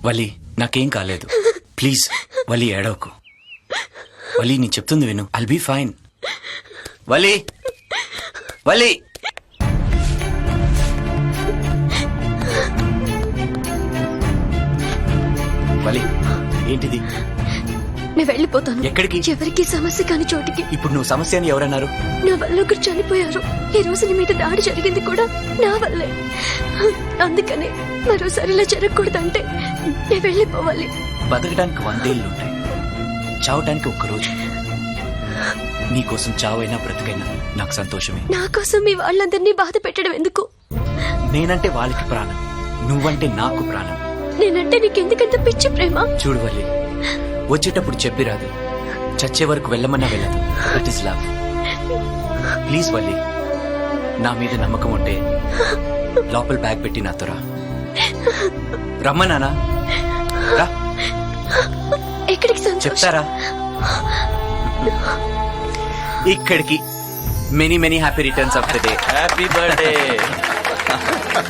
వలి నాకేం కాలేదు ప్లీజ్ వలి ఏడవకు వలి నేను చెప్తుంది విను ఐల్ బీ ఫైన్ వలి వలి వలి ఏంటిది నేను వెళ్ళిపోతాను. ఎక్కడికి? ఎవరికి సమస్య కాని చోటికి. ఇప్పుడు నువ్వు సమస్య అని ఎవరన్నారు? నా వల్ల ఒకరు చనిపోయారు. ఈ రోజు నీ మీద దాడి జరిగింది కూడా నా వల్లే. అందుకనే మరోసారి ఇలా జరగకూడదంటే నేను వెళ్ళిపోవాలి. బతకడానికి 100 ఏళ్ళుంటాయి, చావటానికి ఒక్కరోజు. నీకోసం చావైనా బ్రతికైనా నాకు సంతోషమే. నా కోసం మీ వాళ్ళందరినీ బాధ పెట్టడం ఎందుకు? నేనంటే వాళ్ళకి ప్రాణం, నువ్వంటే నాకు ప్రాణం. నేనంటే నీకెందుకంత పిచ్చి ప్రేమ? చూడు వల్లి, వచ్చేటప్పుడు చెప్పి రాదు, చచ్చే వరకు వెళ్ళమన్నా వెళ్ళదు. That is love. Please Valli, నా మీద నమ్మకం ఉంటే లోపల బ్యాగ్ పెట్టి నాతో రా. రమ్మన్నానా? రా. ఎక్కడికి సంతోష్? చెప్తారా? ఇక్కడికి. Many many happy returns of the day. Happy birthday.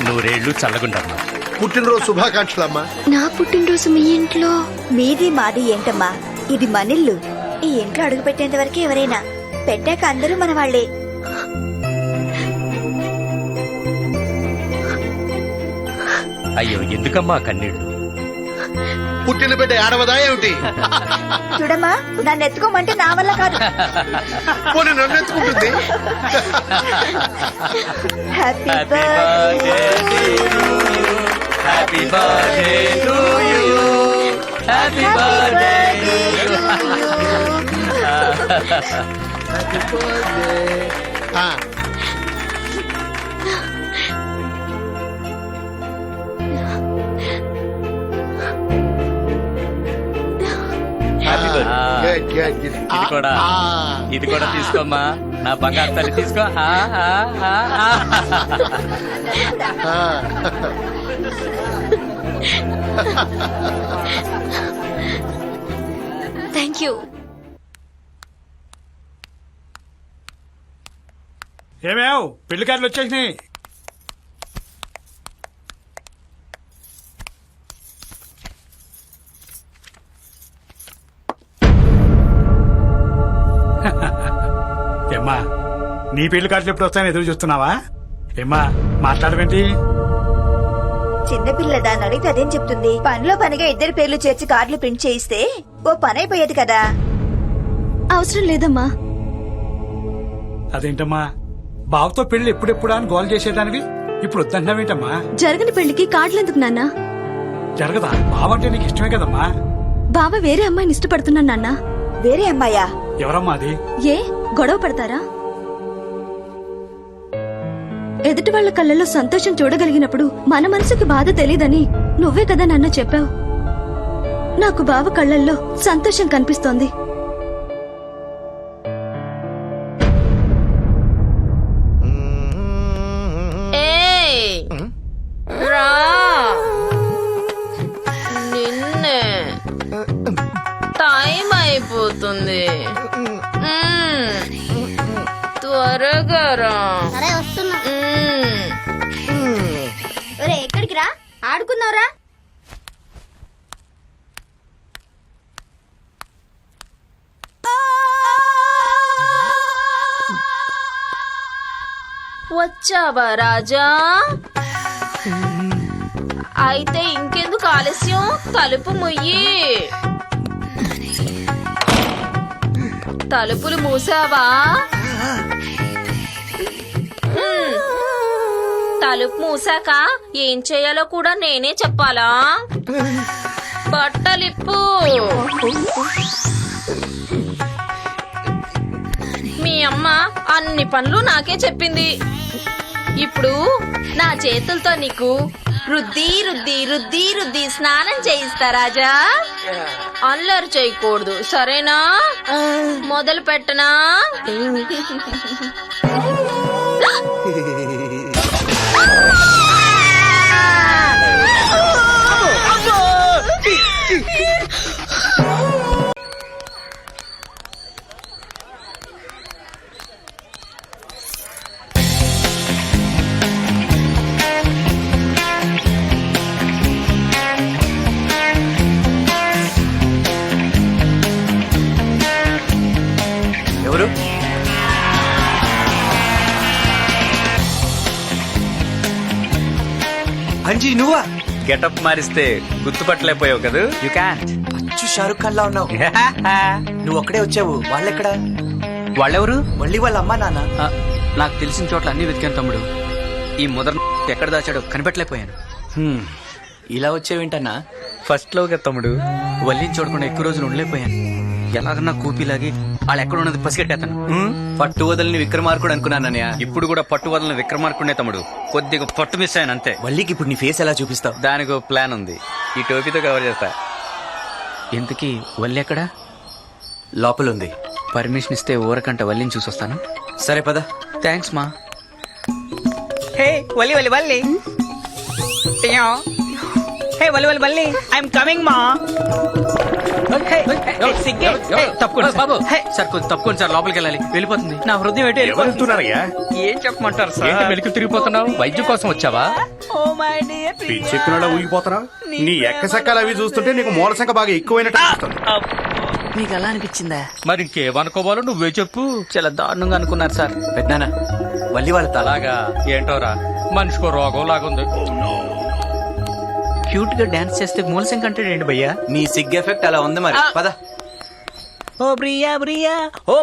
నూరేళ్లు చల్లగుండమ్మా. పుట్టినరోజు శుభాకాంక్షలమ్మా. నా పుట్టినరోజు మీ ఇంట్లో? మీది మాది ఏంటమ్మా, ఇది మనిల్లు. ఈ ఇంట్లో అడుగు పెట్టేంత వరకు ఎవరైనా, పెట్టాక అందరూ మన వాళ్లే. అయ్యో ఎందుకమ్మా కన్నీళ్లు? పుట్టిన బిడ్డ ఆడవదా ఏమిటి? చూడమ్మా, నన్ను ఎత్తుకోమంటే నా వల్ల కాదు. పోనీ నన్ను ఎత్తుకుంటుంది. Happy happy birthday to you. Happy birthday. ఆ, happy birthday. good, good, good. ఇది కూడా ఆ, ఇది కూడా తీసుకోమ్మా, నా బంగారు తల్లి తీసుకో. ఆ. Thank you. ఏమేవ్ పెళ్లి కార్డులు వచ్చేసినాయి. ఏమ్మా, నీ పెళ్లి కార్డులు ఎప్పుడు వస్తాయని ఎదురు చూస్తున్నావా? ఏమ్మా మాట్లాడమేంటి? చిన్నపిల్ల దాన్ని అడిగితే అదేం చెప్తుంది? పనిలో పనిగా ఇద్దరి పేర్లు చేర్చి కార్డులు ప్రింట్ చేయిస్తే ఓ పని అయిపోయేది కదా. అవసరం లేదమ్మా. అదేంటమ్మా, బావతో పెళ్లి ఎప్పుడెప్పుడా అని గోల్ చేసేదానివి ఇప్పుడు వద్దంటున్నావేంటమ్మా? జరగని పెళ్లికి కార్డులెందుకు నాన్న? జరగదా? బావంటే నీకు ఇష్టమే కదమ్మా. బావ వేరే అమ్మాయిని ఇష్టపడుతున్నాను నాన్న. వేరే అమ్మాయా? ఎవరమ్మా అది? ఏ గొడవ పడతారా? ఎదుటి వాళ్ళ కళ్ళల్లో సంతోషం చూడగలిగినప్పుడు మన మనసుకి బాధ తెలీదని నువ్వే కదా నాన్న చెప్పావు. నాకు బావ కళ్ళల్లో సంతోషం కనిపిస్తోంది. నిన్నే టైం అయిపోతుంది, త్వరగా రా. సరే వస్తున్నా. ఎక్కడికి రా? ఆడుకున్నావురా? వచ్చావా రాజా? అయితే ఇంకెందుకు ఆలస్యం, తలుపు ముయ్యి. తలుపులు మూసావా? తలుపు మూసాక ఏం చేయాలో కూడా నేనే చెప్పాలా? బట్టలిప్పు. మీ అమ్మ అన్ని పనులు నాకే చెప్పింది. ఇప్పుడు నా చేతులతో నీకు రుద్ది రుద్ది రుద్ది రుద్ది స్నానం చేయిస్తా రాజా. అల్లరి చేయకూడదు, సరేనా? మొదలు పెట్టనా? అంజీ నువ్వా? గెటప్ మారిస్తే గుర్తుపట్టలేకపోయావు కదా యు క్యాన్ అచ్చు షారుఖ్ ఖాన్ లా ఉన్నావు. నువ్వు ఒక్కడే వచ్చావు, వాళ్ళెక్కడా? వాళ్ళెవరు? మళ్ళీ వాళ్ళ అమ్మా నాన్న. నాకు తెలిసిన చోట్ల అన్ని వెతికాను తమ్ముడు. ఈ మొదటి ఎక్కడ దాచాడో కనిపెట్టలేకపోయాను. ఇలా వచ్చేవేంటన్నా? ఫస్ట్ లోగా తమ్ముడు వల్లిని చూడకుండా ఎక్కువ రోజులు ఉండలేకపోయాను. ఎలాగన్నా కూపీలాగి వాళ్ళు ఎక్కడ ఉన్నది పసిగట్టేతాను. పట్టు వదలని విక్రమార్కుడు అనుకున్నానన్నయ్య. ఇప్పుడు కూడా పట్టు వదలని విక్రమార్కుడే తమ్ముడు. కొద్దిగా పట్టు మిస్ అయ్యాను అంతే. వల్లికి ఇప్పుడు నీ ఫేస్ ఎలా చూపిస్తావు? దానికి ఒక ప్లాన్ ఉంది. ఈ టోపీతో కవర్ చేస్తా. ఇంతకీ వల్లి ఎక్కడా? లోపలుంది. పర్మిషన్ ఇస్తే ఊరకంట వల్లిని చూసొస్తాను. సరే పద. థ్యాంక్స్ మా. హే వల్లి వల్లి వల్లి హే వల్లి వల్లి వల్లి ఐఎమ్ కమింగ్ మా. తప్పుకోండి బాబు. సార్ కొంచెం తప్పుకోండి సార్, లోపలికి వెళ్ళాలి. వెళ్ళిపోతుంది నా హృదయం. ఏం చెప్పమంటారు సార్? వెలికి తిరిగిపోతున్నావు? వైద్యం కోసం వచ్చావా? చెప్పినా ఊగిపోతారా? నీ ఎక్కసెక్కలు అవి చూస్తుంటే నీకు మూలసంక బాగా ఎక్కువైనట్టు అనిపిస్తుంది. మీకు అలా అనిపించిందా? మరి ఇంకేమనుకోవాలో నువ్వే చెప్పు. చాలా దారుణంగా అనుకున్నారు సార్. పెద్దనా వల్లి వాళ్ళ తల. అలాగా ఏంటోరా, మనిషికో రోగం లాగుంది. క్యూట్ గా డాన్స్ చేస్తే మూలసం కంటాడేంటి భయ్యా? నీ సిగ్ ఎఫెక్ట్ అలా ఉంది మరి. పద. ఓ ప్రియా ప్రియా ఓ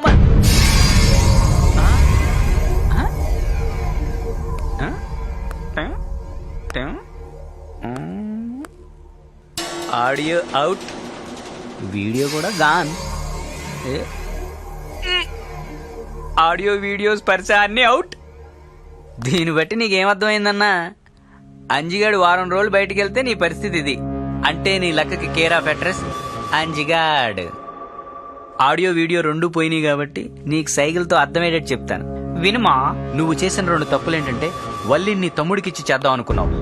ఆడియో అవుట్, వీడియో కూడా గాన్. ఆడియో వీడియోస్ పరిచయ అన్ని అవుట్. దీన్ని బట్టి నీకేమర్థమైందన్నా? అంజిగాడు వారం రోజులు బయటికి వెళ్తే నీ పరిస్థితి ఇది. అంటే నీ లక్కకి కేర్ ఆఫ్ అడ్రస్ అంజిగాడ్. ఆడియో వీడియో రెండు పోయినాయి కాబట్టి నీకు సైకిల్తో అర్థమయ్యేటట్టు చెప్తాను వినుమా. నువ్వు చేసిన 2 తప్పులేంటంటే వల్లి నీ తమ్ముడికిచ్చి చేద్దాం అనుకున్నావు,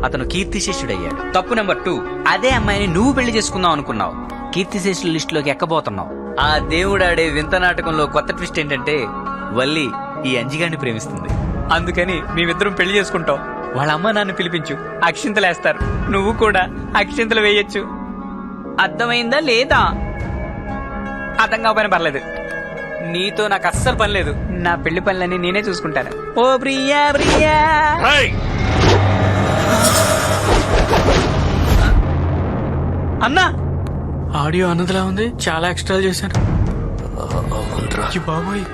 అతను కీర్తిశేషుడయ్యాడు. తప్పు నెంబర్ 2, అదే అమ్మాయిని నువ్వు పెళ్లి చేసుకుందాం అనుకున్నావు, కీర్తిశేషుల లిస్ట్ లోకి ఎక్కబోతున్నావు. ఆ దేవుడాడే వింత నాటకంలో కొత్త ట్విస్ట్ ఏంటంటే వల్లి ఈ అంజిగాడిని ప్రేమిస్తుంది. అందుకని మేమిద్దరం పెళ్లి చేసుకుంటాం. వాళ్ళ అమ్మ నాన్న పిలిపించు, అక్షింతలేస్తారు. నువ్వు కూడా అక్షింతలు వేయొచ్చు. అర్థమైందా లేదా? అర్థం కాకపోయినా పర్లేదు, నీతో నాకు అస్సలు పని లేదు. నా పెళ్లి పనులన్నీ నేనే చూసుకుంటాను. ఓ ప్రియా ప్రియా. అన్నా ఆడియో అన్నదిలా ఉంది, చాలా ఎక్స్ట్రా చేశాను. బాబోయ్,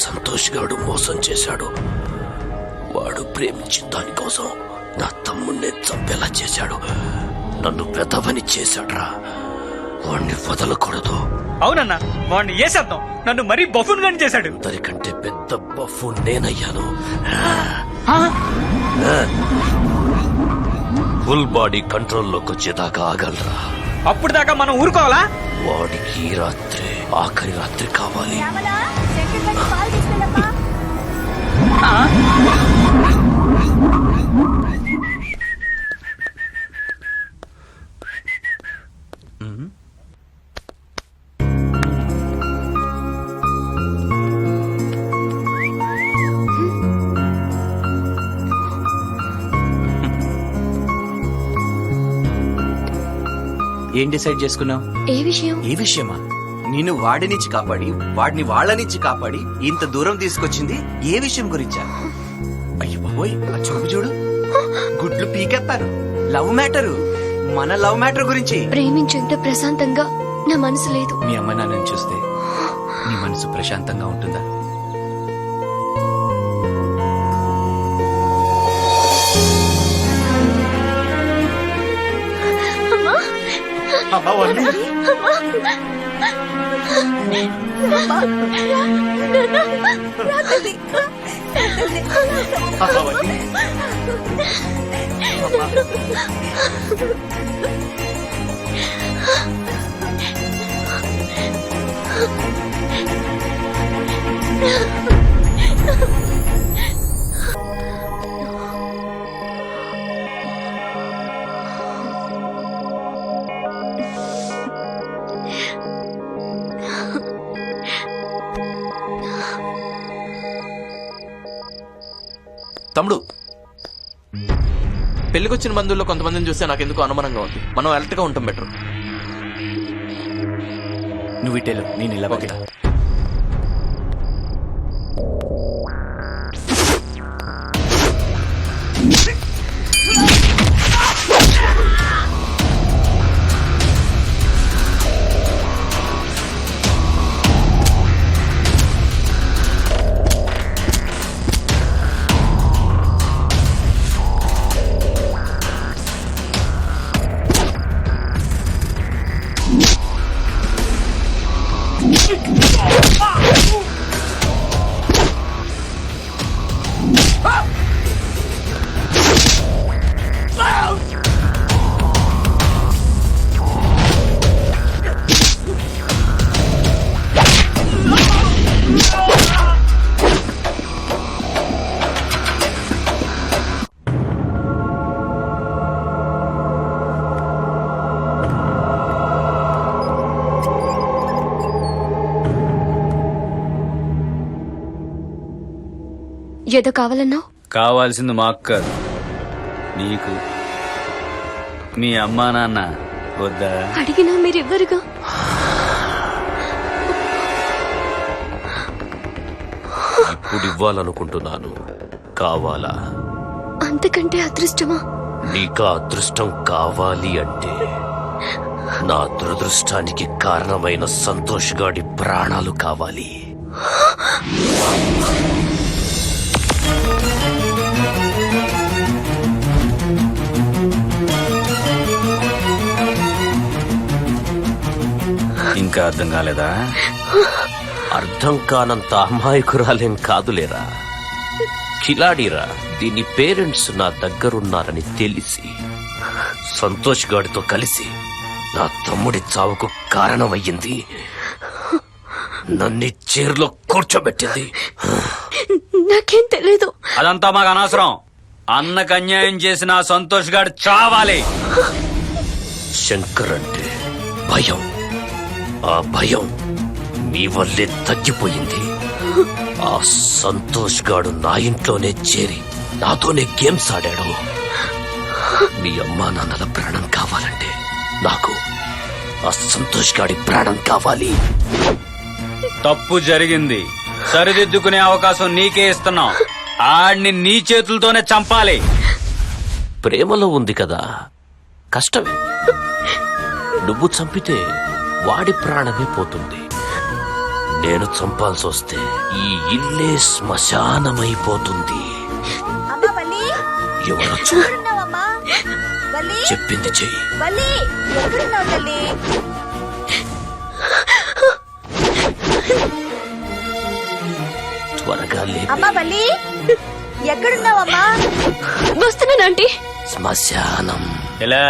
సంతోష్ గాడు మోసం చేశాడు. వాడు ప్రేమించిన దానికోసం నా తమ్ముణ్ణి చంపేలా చేశాడు. నన్ను పెద్దవని చేశాడ్రా. వాణ్ణి వదలకూడదు. అవునన్నా, వాడిని వేసేద్దాం. నన్ను మరీ బఫూన్ గాని చేశాడు. అందరికంటే పెద్ద బఫు నేనయ్యాను. ఫుల్ బాడీ కంట్రోల్లోకి వచ్చేదాకా ఆగలరా? అప్పుడు దాకా మనం ఊరుకోవాలా? వాడికి ఈ రాత్రి ఆఖరి రాత్రి కావాలి. ఏం డిసైడ్ చేసుకున్నావు? ఏ విషయం? ఏ విషయమా? నిన్ను వాడినిచ్చి కాపాడి వాడిని వాళ్ళనిచ్చి కాపాడి ఇంత దూరం తీసుకొచ్చింది ఏ విషయం గురించా? అయ్యో బాబోయ్, ఆ చూపు చూడు, గుడ్లు పీకెత్తారు. లవ్ మ్యాటరు, మన లవ్ మ్యాటర్ గురించి. ప్రేమించేంత ప్రశాంతంగా నా మనసు లేదు. మీ అమ్మ నాన్నని చూస్తే నీ మనసు ప్రశాంతంగా ఉంటుందా? తమ్ముడు, పెళ్లికొచ్చిన బంధువుల్లో కొంతమందిని చూస్తే నాకు ఎందుకు అనుమానంగా ఉంది. మనం అలర్ట్ గా ఉంటాం బెటర్. నువ్వు ఇటేలు, నేను ఇలా. ఓకే. ఏదో కావాలన్నావు? కావాల్సింది మాకు కాదు, నీకు. మీ అమ్మా నాన్న వద్దా? అడిగినా మీరివ్వరుగా. ఇప్పుడు ఇవ్వాలనుకుంటున్నాను. కావాలా? అంతకంటే అదృష్టమా? నీకా అదృష్టం కావాలి అంటే నా దురదృష్టానికి కారణమైన సంతోష్ గాడి ప్రాణాలు కావాలి. ఇంకా అర్థం కాలేదా? అర్థం కానంత అమాయకురాలేం కాదులేరా, కిలాడిరా. దీని పేరెంట్స్ నా దగ్గరున్నారని తెలిసి సంతోష్ గాడితో కలిసి నా తమ్ముడి చావుకు కారణమయ్యింది. నన్ను చైర్లో కూర్చోబెట్టింది. నాకేం తెలీదు. అదంతా మాకు అనవసరం. అన్నకు అన్యాయం చేసిన ఆ సంతోష్ గాడు చావాలి. శంకర్ అంటే భయం. ఆ భయం మీ వల్లే తగ్గిపోయింది. ఆ సంతోష్ గాడు నా ఇంట్లోనే చేరి నాతోనే గేమ్స్ ఆడాడు. మీ అమ్మా నాన్నల ప్రాణం కావాలంటే నాకు ఆ సంతోష్ గాడి ప్రాణం కావాలి. తప్పు జరిగింది, సరిదిద్దుకునే అవకాశం నీకే ఇస్తున్నాం. ఆడిని నీ చేతులతోనే చంపాలి. ప్రేమలో ఉంది కదా, కష్టమే. నువ్వు చంపితే వాడి ప్రాణమే పోతుంది. నేను చంపాల్సి వస్తే ఈ ఇల్లే శ్మశానమైపోతుంది. ఎవరు చెప్పింది చెయ్యి. త్వరగా లేపి. ఎక్కడున్నావమ్మా? వస్తున్నానంటీ. శ్మశానం. ఎలా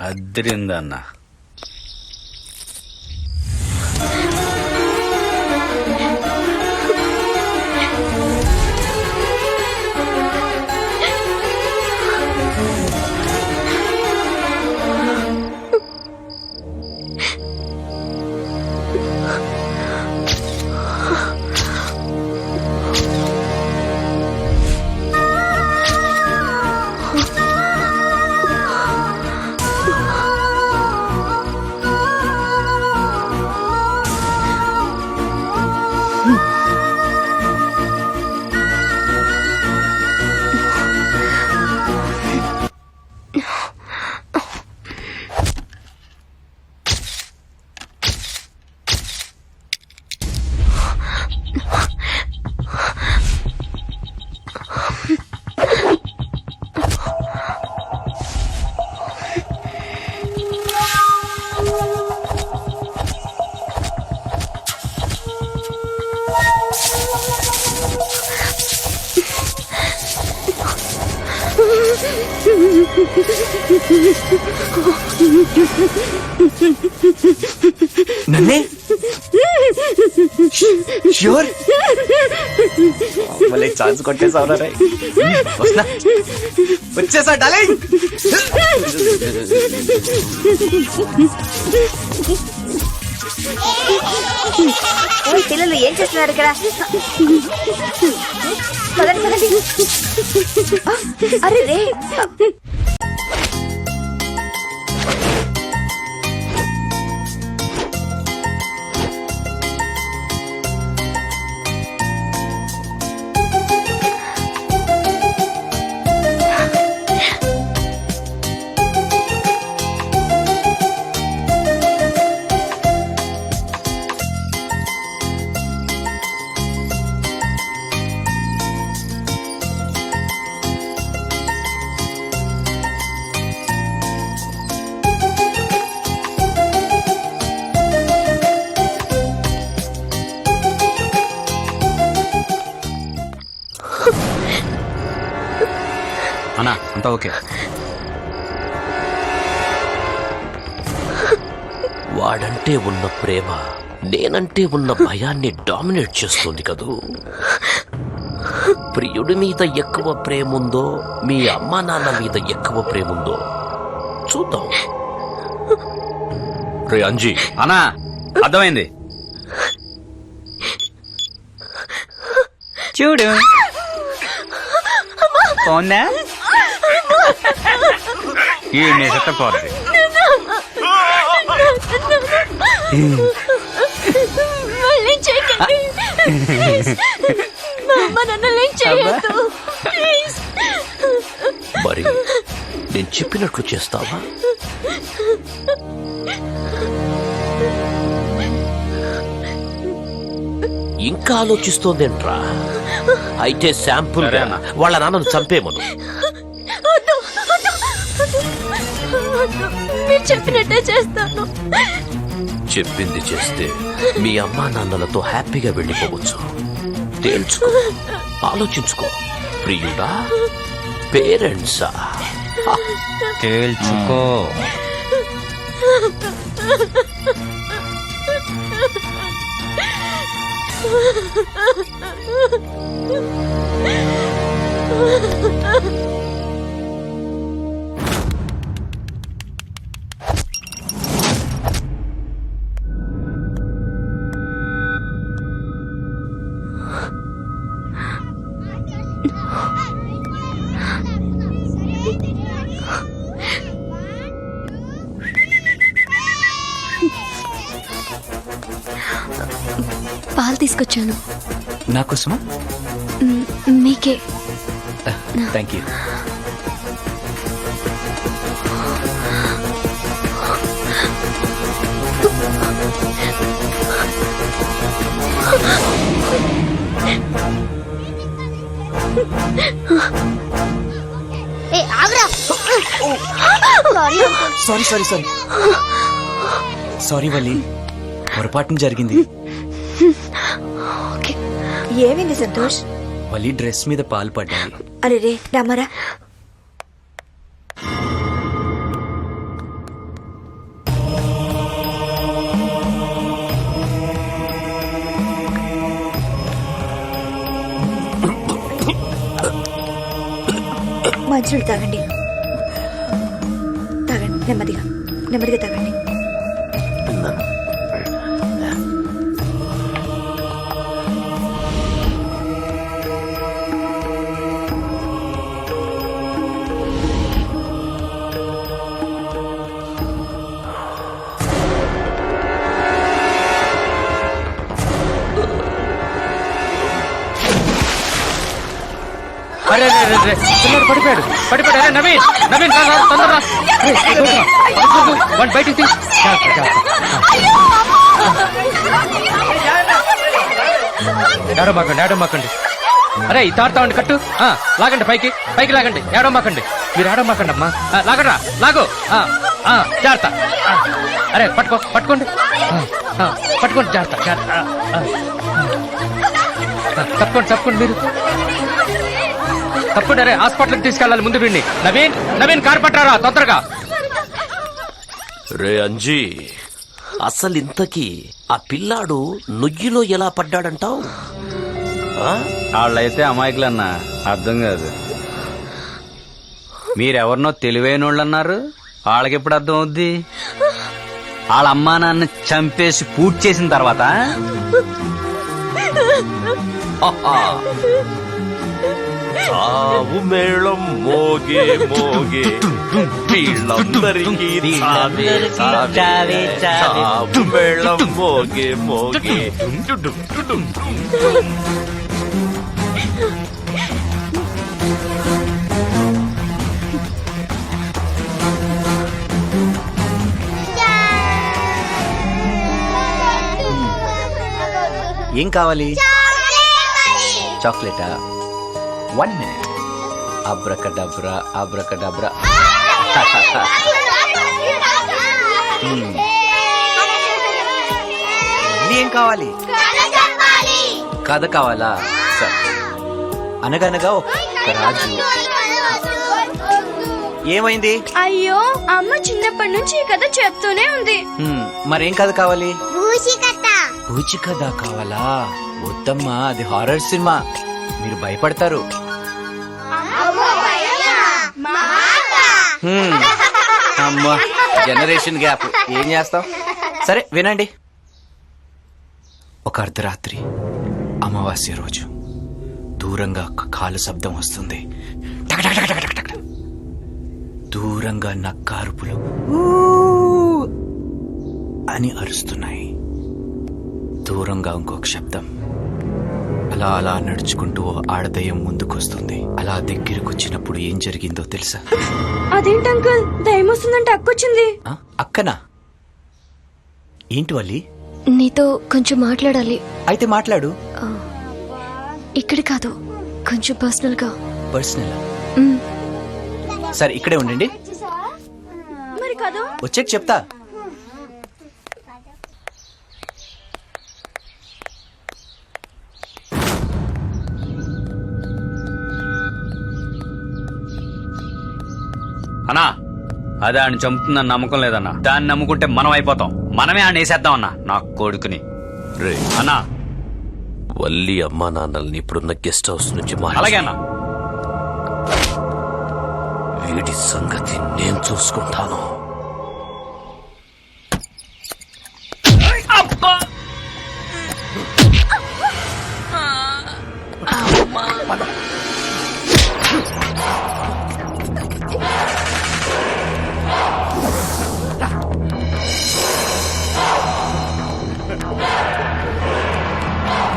అద్దరిందన్న. నన్నే ష్యూర్ మళ్ళీ ఛాన్స్ కొట్టేసావురా. వచ్చేసా డార్లింగ్. పిల్లలు ఏం చేస్తున్నారు ఇక్కడ? అరే రే, అన్నా అంతా ఓకే. వాడంటే ఉన్న ప్రేమ నేనంటే ఉన్న భయాన్ని డామినేట్ చేస్తుంది కదూ. ప్రియుడి మీద ఎక్కువ ప్రేముందో మీ అమ్మా నాన్న మీద ఎక్కువ ప్రేముందో చూద్దాం. రే అంజీ. అన్నా అర్థమైంది. చూడు పోందా ఈ నిజత పోద్ది మళ్ళీ చేయకండి. Please. మా అమ్మ నన్ను ఏం చేయొద్దు. Please. మరి నేను చెప్పినట్లు చేస్తావా? ఇంకా ఆలోచిస్తోందేంట్రా? అయితే శాంపుల్ గా వాళ్ళ నాన్నను చంపేమను. వద్దు, వద్దు, వద్దు. మీరు చెప్పినట్టే చేస్తాను. చెప్పింది చేస్తే మీ అమ్మా నాన్నలతో హ్యాపీగా వెళ్ళిపోవచ్చు. తేల్చుకో, ఆలోచించుకో. ప్రియుడా, పేరెంట్సా? తేల్చుకో. పాలు తీసుకొచ్చాను. నాకోసమా? మీకే. Thank you. Sorry sorry sorry sorry Valli, పొరపాటున జరిగింది. ఏమైంది సంతోష్? వల్లి డ్రెస్ మీద పాలు పడ్డాయి. అరే రే రామారా. మంచినీళ్ళు తాగండి, తాగండి, నెమ్మదిగా నెమ్మదిగా తాగండి. అరే పిల్లడు పడిపోయాడు. అరే నవీన్, నవీన్ తొందరగా బయటికి తీ. ఏడమాకండి. అరే ఈ తాడుతామండి, కట్టు. లాగండి, పైకి పైకి లాగండి. ఏడమాకండి, మీరు ఏడమాకండి అమ్మా. లాగరా, లాగు. జాగ్రత్త. అరే పట్టుకోండి. పట్టుకోండి, జాగ్రత్త. తప్పకుండా మీరు తప్పకుండా. అరే హాస్పిటల్కి తీసుకెళ్ళాలి ముందు వీడిని. నవీన్ కారు పట్టారా తొందరగా. రే అంజీ, అసలు ఇంతకీ ఆ పిల్లాడు నుయ్యిలో ఎలా పడ్డాడంటావు? వాళ్ళైతే అమాయకులన్నా, అర్థం కాదు. మీరెవరినో తెలివైన వాళ్ళు అన్నారు, వాళ్ళకి ఎప్పుడు అర్థం అవుద్ది? వాళ్ళ అమ్మా నాన్న చంపేసి పూర్తి చేసిన తర్వాత చావు మేళం మోగే వీళ్ళందరికీ చావు మేళం మోగే. ఏం కావాలి? చాక్లెటా? 1 minute. అబ్రకడబ్రా అబ్రకడబ్రా. మళ్ళీ ఏం కావాలి? కథ కావాలా? సరే. అనగనగా ఒక రాజు. ఏమైంది? అయ్యో, అమ్మ చిన్నప్పటి నుంచి ఈ కథ చెప్తూనే ఉంది. మరేం కథ కావాలి? పూచి కథ కావాలా? వద్దమ్మా, అది హారర్ సినిమా, మీరు భయపడతారు. అమ్మా, జనరేషన్ గ్యాప్, ఏం చేస్తాం? సరే వినండి. ఒక అర్ధరాత్రి అమావాస్య రోజు దూరంగా కాలు శబ్దం వస్తుంది. టక్ టక్ టక్ టక్ టక్ టక్. దూరంగా నక్కారుపులు అని అరుస్తున్నాయి. దూరంగా ఇంకొక శబ్దం. అలా అలా నడుచుకుంటూ ఆడదయ్యం ముందుకొస్తుంది. అలా దగ్గరకొచ్చినప్పుడు ఏం జరిగిందో తెలుసా? అదేంటి అంకుల్ దయ్యం వస్తుందంటే అక్కొచ్చింది. ఆ? అక్కనా? ఏంటి వల్లి? నీతో కొంచెం మాట్లాడాలి. అయితే మాట్లాడు. ఇక్కడ కాదు, కొంచెం పర్సనల్ గా. పర్సనల్? సరే ఇక్కడే ఉండండి, మరి కాదు వచ్చాక చెప్తా. అన్నా అదే ఆయన చంపుతుందని నమ్మకం లేదన్నా. దాన్ని నమ్ముకుంటే మనం అయిపోతాం. మనమే ఆయన వేసేద్దాం అన్నా నా కొడుకుని. రే అన్నా వల్లి అమ్మా నాన్నల్ని ఇప్పుడున్న గెస్ట్ హౌస్ నుంచి అలాగే అన్నా. వీడి సంగతి నేను చూసుకుంటాను.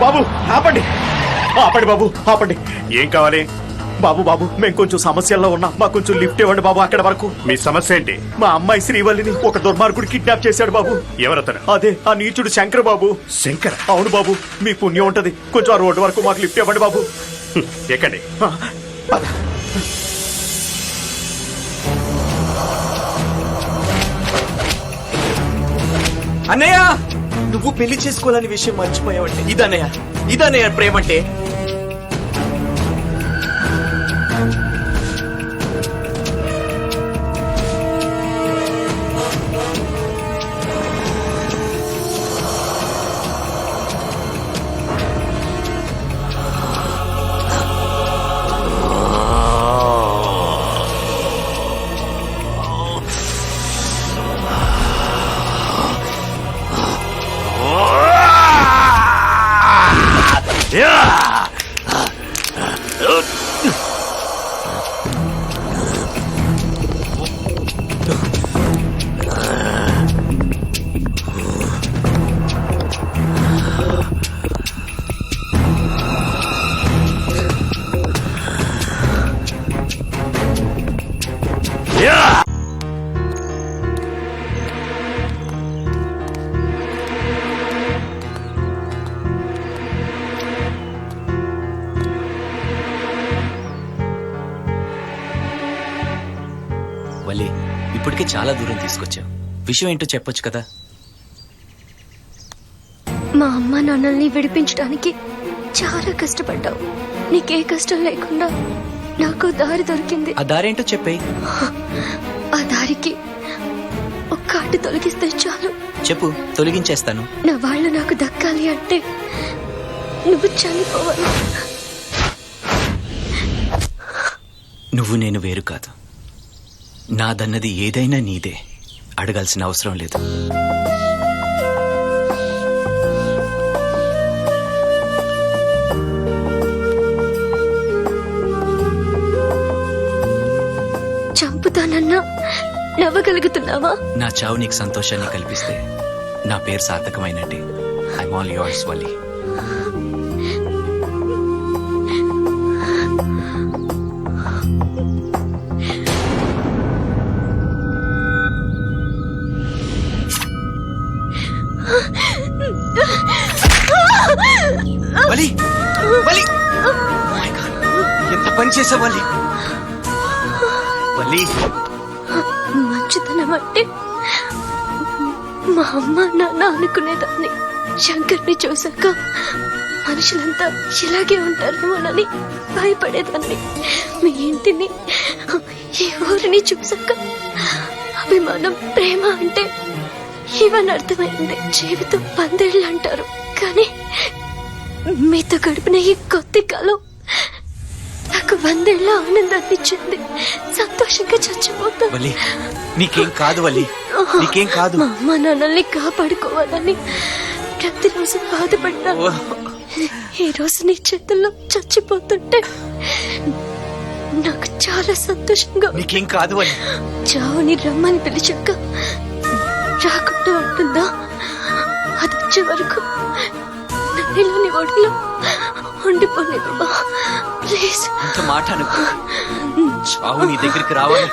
బాబు ఆపండి, ఆపండి బాబు, ఆపండి. ఏం కావాలి? బాబు బాబు మేము కొంచెం సమస్యల్లో ఉన్నాం, మాకు కొంచెం లిఫ్ట్ ఇవ్వండి బాబు. అక్కడ వరకు. మీ సమస్య ఏంటి? మా అమ్మాయి శ్రీవల్లిని ఒక దుర్మార్గుడు కిడ్నాప్ చేశాడు బాబు. ఎవరతను? అదే ఆ నీచుడు శంకర్ బాబు. శంకర్? అవును బాబు, మీ పుణ్యం ఉంటది, కొంచెం ఆ రోడ్డు వరకు మాకు లిఫ్ట్ ఇవ్వండి బాబు. ఎక్కండి. పద. అన్నయ్య, నువ్వు పెళ్లి చేసుకోవాలని విషయం మర్చిపోయావంటే ఇదన్నయ్య, ఇదన్నయ్య ప్రేమంటే. వల్లి, ఇప్పటికే చాలా దూరం తీసుకొచ్చావు. విషయం ఏంటో చెప్పొచ్చు కదా. మా అమ్మ నాన్నల్ని విడిపించడానికి చాలా కష్టపడ్డావు. నీకే కష్టం లేకుండా నాకు దారి దొరికింది. ఆ దారేంటో చెప్పేయ్. ఆ దారికి ఒక్క అడ్డు తొలగిస్తే చాలు. చెప్పు, తొలగించేస్తాను. నా వాళ్ళు నాకు దక్కాలి అంటే నువ్వు చనిపోవాలి. నువ్వు నేను వేరు కాదు. నాదన్నది ఏదైనా నీదే. అడగాల్సిన అవసరం లేదు. చంపుతానన్నా నవ్వగలుగుతున్నావా? నా చావు నీకు సంతోషాన్ని కల్పిస్తే నా పేరు సార్థకమైనట్టే. I'm all yours Valli. Vali, Vali, my God, ఎంత పని చేసావు వల్లి. వల్లి, మంచితనం అంటే మా అమ్మ నాన్న అనుకునేదాన్ని. శంకర్ని చూశాక మనుషులంతా ఇలాగే ఉంటారేమోనని భయపడేదాన్ని. మీ ఇంటిని, ఈ ఊరిని చూశాక అభిమానం, ప్రేమ అంటే ఇవన్నీ అర్థమైంది. జీవితం 10 ఏళ్ళు అంటారు, కానీ మీతో గడిపిన ఈ కొద్ది కాలం నాకు 100 ఏళ్ళ ఆనందాన్ని ఇచ్చింది. సంతోషంగా చచ్చిపోతాను. వల్లి, నీకేం కాదు వల్లి, నీకేం కాదు. మా అమ్మ నాన్నల్ని కాపాడుకోవాలని ప్రతిరోజు బాధపడ్డాను. ఈ రోజు నీ చేతుల్లో చచ్చిపోతుంటే నాకు చాలా సంతోషంగా ఉంది. నీకేం కాదు అని చావుని రమ్మని పిలిచాక రాకుండా ఉంటుందా? అది వచ్చే వరకు నన్నులోని ఒడిలో ఉండిపోలేవా ప్లీజ్. అంత మాట అనుకో. చావు నీ దగ్గరికి రావాలి,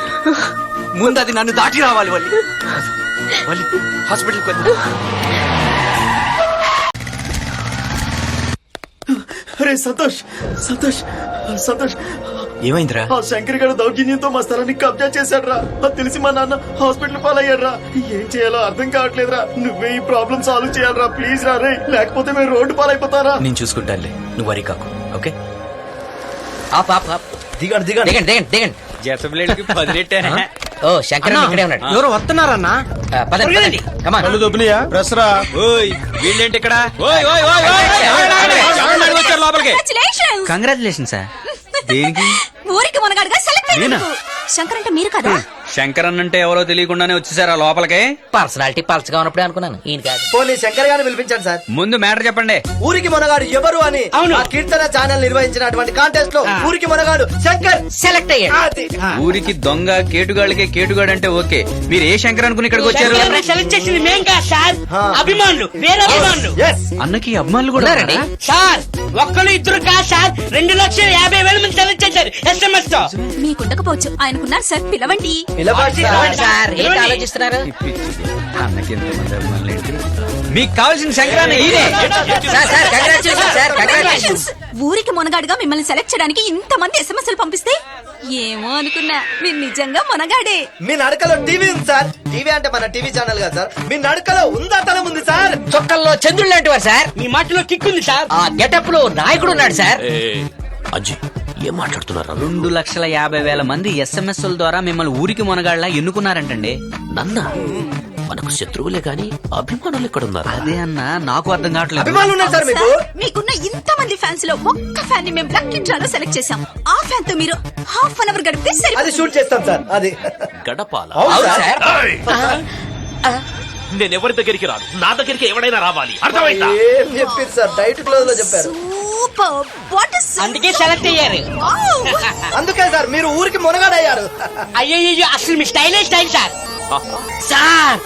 ముందు అది నన్ను దాటి రావాలి. వల్లి హాస్పిటల్కి వెళ్తా. అరే సంతోష్ సంతోష్ సంతోష్, ఏమైందిరా? ఆ శంకర్ గారు దౌర్జన్యంతో మా స్థలాన్ని కబ్జా చేశాడ్రా. అది తెలిసి మా నాన్న హాస్పిటల్ పాలయ్యాడ్రా. ఏం చేయాలో అర్థం కావట్లేదురా. నువ్వే ఈ ప్రాబ్లం సాల్వ్ చేయాలరా ప్లీజ్ రా రే, లేకపోతే మేము రోడ్డు పాలైపోతారా. నేను చూసుకుంటానులే, నువ్వు వరి కాకు. ఓకే దిగండి దిగండి దిగండి దిగండి దిగండి. జతబ్లేడ్కి 10 రెట్టే. ఓ శంకర్ ఇక్కడే ఉన్నాడు. ఎవరు వస్తున్నారన్నా? పదండి కమాన్. ఓయ్ వీళ్ళేంటి ఇక్కడ? ఓయ్ ఓయ్ ఓయ్ ఓయ్, ఎవరు వచ్చారు లోపలికి? Congratulations. Congratulation sir. దేనికి? ఊరికి మునగాడుగా సెలెక్ట్ నేనా? అయ్యారు. శంకర్ అంటే మీరు కదా? శంకర్ అన్నంటే ఎవరో తెలియకుండానే వచ్చేసారా లోపలికి? పర్సనాలిటీ పల్చగా ఉన్నప్పుడే అనుకున్నాను ఈయన కాదు. పోనీ శంకర్ గారిని పిలిపించండి సార్. ముందు మ్యాటర్ చెప్పండి. ఊరికి మొనగాడు ఎవరు అని ఆ కీర్తన ఛానల్ నిర్వహించినటువంటి కాంటెస్ట్ లో ఊరికి మొనగాడు శంకర్ సెలెక్ట్ అయ్యాడు. ఊరికి దొంగ కేటుగాళ్ళకే కేటుగాడు అంటే ఓకే, మీరు ఏ శంకర్ అనుకుని ఇక్కడికి వచ్చారు? సెలెక్ట్ చేసింది మేం కాదు సార్, అభిమానులు, వేరే అభిమానులు. అన్నకి అభిమానులు కూడా ఉన్నారా? సార్ ఒక్కరు ఇద్దరు కాదు సార్, 2,50,000 మంది సెలెక్ట్ చేశారు SMS తో. మీకుండకపోవచ్చు, ఆయనకున్నారు సార్, పిలవండి. సార్ ఏంటి ఆలోచిస్తున్నారు? అన్నకి ఎంతమంది అభిమానులు ఏంటి? మీకు కావాల్సిన శంకరాన్ని ఈయనే. Sir sir congratulation sir, congratulations. ఊరికి మునగాడుగా మిమ్మల్ని సెలెక్ట్ చేయడానికి ఇంతమంది ఎస్ఎంఎస్లు పంపిస్తే ఏమో అనుకున్నా, మీరు నిజంగా మునగాడే. మీ నడకలో టీవీ ఉంది సార్. టీవీ అంటే మన టీవీ ఛానల్ కదా సార్. మీ నడకలో ఉందా తలం ఉంది సార్. చొక్కల్లో చంద్రుడు లాంటి వారు సార్. మీ మాటలో కిక్ ఉంది సార్. ఆ గెటప్ లో నాయకుడు ఉన్నాడు సార్. అజ్జి ఏం మాట్లాడుతున్నారు? 2,50,000 మంది SMS ల ద్వారా మిమ్మల్ని ఊరికి మునగాళ్ళ ఎన్నుకున్నారంటండి. నన్న మనకు శత్రువులే గాని అభిమానులు ఎక్కడున్నారు? అదే అన్న నాకు అర్థం కావట్లేదు. అభిమానులు ఉన్నారు సార్ మీకు. సార్, మీకున్న ఇంతమంది ఫ్యాన్స్ లో ఒక్క ఫ్యాన్ ని మేము లక్కీ డ్రాలో సెలెక్ట్ చేశాం. ఆ ఫ్యాన్ తో మీరు ½ అన్ అవర్ గడిపితే అది సరిపోతుంది. షూట్ చేస్తాం సార్. అది గడపాల అవును సార్. నేను ఎవరి దగ్గరికి రాను, నా దగ్గరికి ఎవడైనా రావాలి. అర్థమైందా? ఏం చెప్పారు సార్, డైట్ క్లోజ్ లో చెప్పారు. సూపర్, వాట్ ఇస్ అందుకే సెలెక్ట్ అయ్యారు. అందుకే సార్ మీరు ఊరికి మునగాడయ్యారు. అయ్యో అసలు మీ స్టైలే స్టైల్ సార్. సార్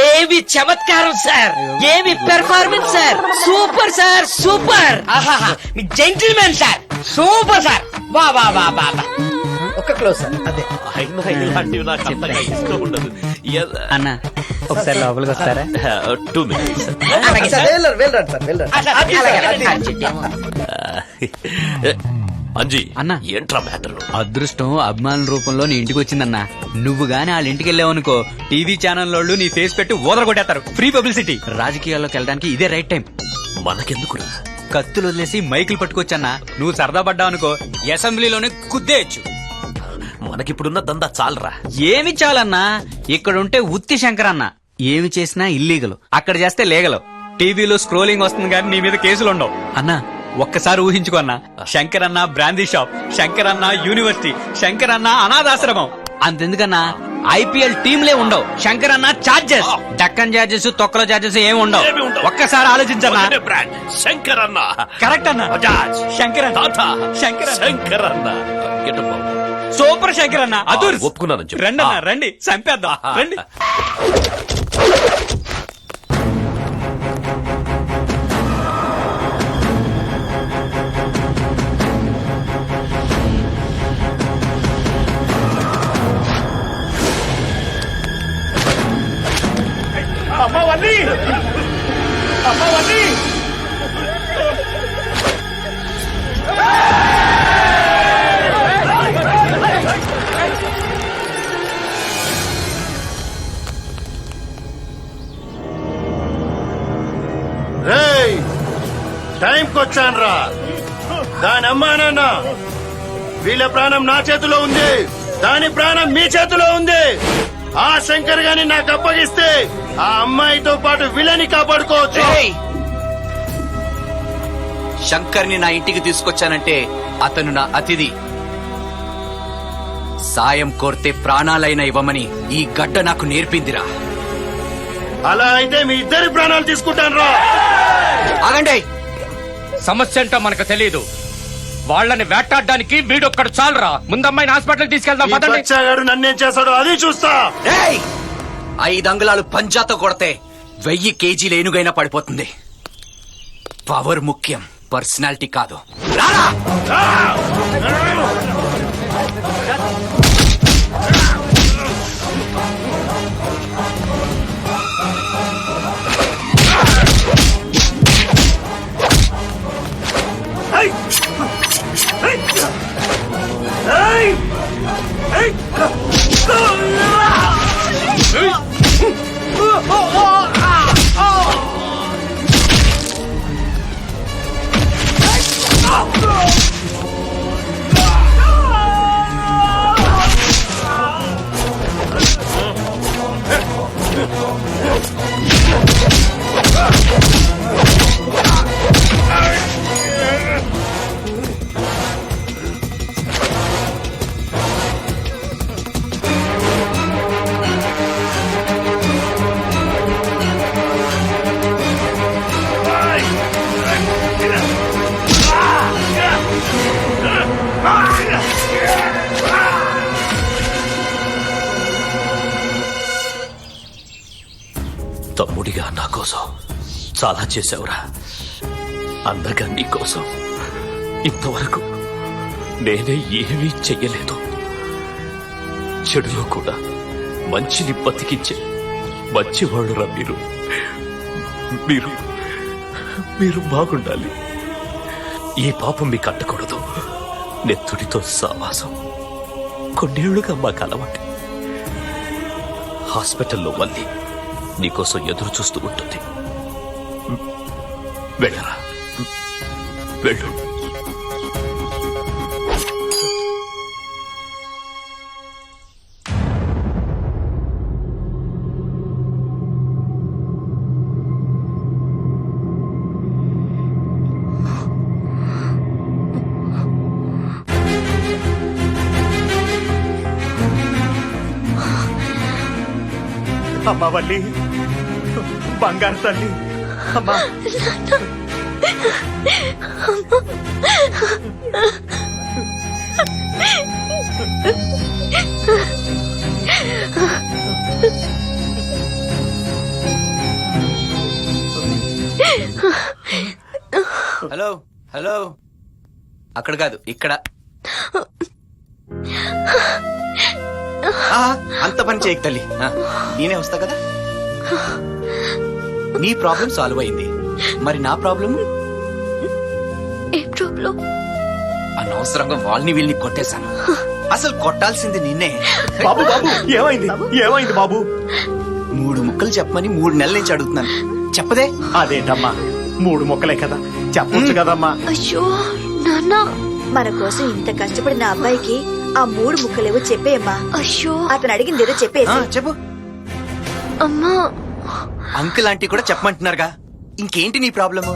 ఏమి చమత్కారం సార్, ఏమి performance sir, super sir super. ఆహాహా మీ జెంటిల్మెన్ సార్, సూపర్ సార్. వా వా వా వా వా. ఒక్క క్లోజ్ సార్. అదే ఇలాంటివి నాకు అంతగా ఇష్టం ఉండదు. అన్న ఒకసారి లోపలికి వస్తారా? 2 minutes. అలాగే సార్ సార్. వెళ్ళండి సార్ వెళ్ళండి. అలాగే, అలాగే. ఆ, చిట్టి. అంజీ అన్న. ఏంట్రా మ్యాటర్? అదృష్టం అభిమానుల రూపంలో నీ ఇంటికి వచ్చిందన్న. నువ్వు గాని వాళ్ళ ఇంటికి వెళ్ళావనుకో, టీవీ ఛానల్ వాళ్ళు నీ ఫేస్ పెట్టి ఓదర కొట్టేస్తారు. Free publicity. రాజకీయాల్లోకి వెళ్ళడానికి ఇదే రైట్ టైం. మనకెందుకురా? కత్తులు వదిలేసి మైకులు పట్టుకొచ్చన్నా, నువ్వు సరదా పడ్డావు అనుకో అసెంబ్లీలోనే కుద్దేయచ్చు. మనకిప్పుడున్న దందా చాలరా. ఏమి చాలన్నా, ఇక్కడుంటే ఉత్తి శంకరన్న. ఏమి చేసినా ఇల్లీగల్, అక్కడ చేస్తే లీగల్. టీవీలో స్క్రోలింగ్ వస్తుంది కానీ నీ మీద కేసులు ఉండవు. అన్నా ఒక్కసారి ఊహించుకో అన్న, శంకరన్న బ్రాందీ షాప్, శంకరన్న యూనివర్సిటీ, శంకరన్న అనాథాశ్రమం. అంతెందుకన్నా IPL టీంలే ఉండవు, శంకరన్న చార్జెస్, డక్కన్ చార్జెస్, తొక్కల చార్జెస్ ఏమి ఉండవు. ఒక్కసారి ఆలోచించన్నా. శంకర్ అన్న కరెక్ట్ అన్న. బజాజ్, శంకరన్న టాటా, శంకరన్న శంకర్ అన్న. Get up. సూపర్ శంకరన్న. అదూర్ ఒప్పుకున్నానని చెప్పు. రండి అన్న రండి, చంపేద్దాం రండి. అమ్మవన్నీ అమ్మవన్నీ రేయ్ టైంకి వచ్చాను రా. దాని అమ్మా నాన్న వీళ్ళ ప్రాణం నా చేతిలో ఉంది, దాని ప్రాణం మీ చేతిలో ఉంది. ఆ శంకర్ గాని నాకు అప్పగిస్తే ఆ అమ్మాయితో పాటు వీళ్ళని కాపాడుకోవచ్చు. శంకర్ని నా ఇంటికి తీసుకొచ్చానంటే అతను నా అతిథి. సాయం కోరితే ప్రాణాలైనా ఇవ్వమని ఈ గడ్డ నాకు నేర్పిందిరా. అలా అయితే మీ ఇద్దరి ప్రాణాలు తీసుకుంటాను రా. ఆగండి. సమస్య ఏంటో మనకు తెలియదు. వాళ్ళని వేటాడడానికి వీడొక్కడు చాలరా. ముందమ్మాయిని హాస్పిటల్ తీసుకెళ్దాం ఈ పదండి. బచ్చాగాడు నన్నేం చేస్తాడో అది చూస్తా. ఏయ్! 5 అంగుళాలు పంజాతో కొడితే 1000 కేజీలు ఏనుగైనా పడిపోతుంది. పవర్ ముఖ్యం, పర్సనాలిటీ కాదు. రారా! తమ్ముడిగా నా కోసం చాలా చేశావురా. అన్నగా నీ కోసం ఇంతవరకు నేనే ఏమీ చెయ్యలేదు. చెడులో కూడా మంచిని బతికించే మంచివాళ్ళురా మీరు. మీరు మీరు బాగుండాలి. ఈ పాపం మీకు అంటకూడదు. నెత్తుడితో సావాసం కొన్నేళ్లుగా మాకు అలవాటు. హాస్పిటల్లో మళ్ళీ నీకోసం ఎదురు చూస్తూ ఉంటుంది. వెళ్ళరా, వెళ్ళు. అమ్మా వల్లి, బంగారు తల్లి, అమ్మా. హలో హలో, అక్కడ కాదు ఇక్కడ. అంత పని చేయకు తల్లి, నేనే వస్తా కదా. నీ ప్రాబ్లం సాల్వ్ అయింది, మరి నా ప్రాబ్లం? ఏ ప్రాబ్లం? అనవసరంగా వాళ్ళని వీళ్ళని కొట్టేశాను. అసలు కొట్టాల్సింది నిన్నే. బాబు బాబు, ఏమైంది? ఏమైంది బాబు? 3 ముక్కలు చెప్పమని 3 నెలల నుంచి అడుగుతున్నాను, చెప్పదే. అదేంటమ్మా, 3 మొక్కలే కదా, చెప్పొచ్చు కదమ్మా. అయ్యో నాన్న, మన కోసం ఇంత కష్టపడిన అబ్బాయికి ఆ 3 ముక్కలేవో చెప్పేయమ్మా. అయ్యో అతను అడిగింది ఏదో చెప్పేసి. చెప్పు. అమ్మా, అంకుల్ ఆంటీ కూడా చెప్పమంటున్నారుగా, ఇంకేంటి నీ ప్రాబ్లము?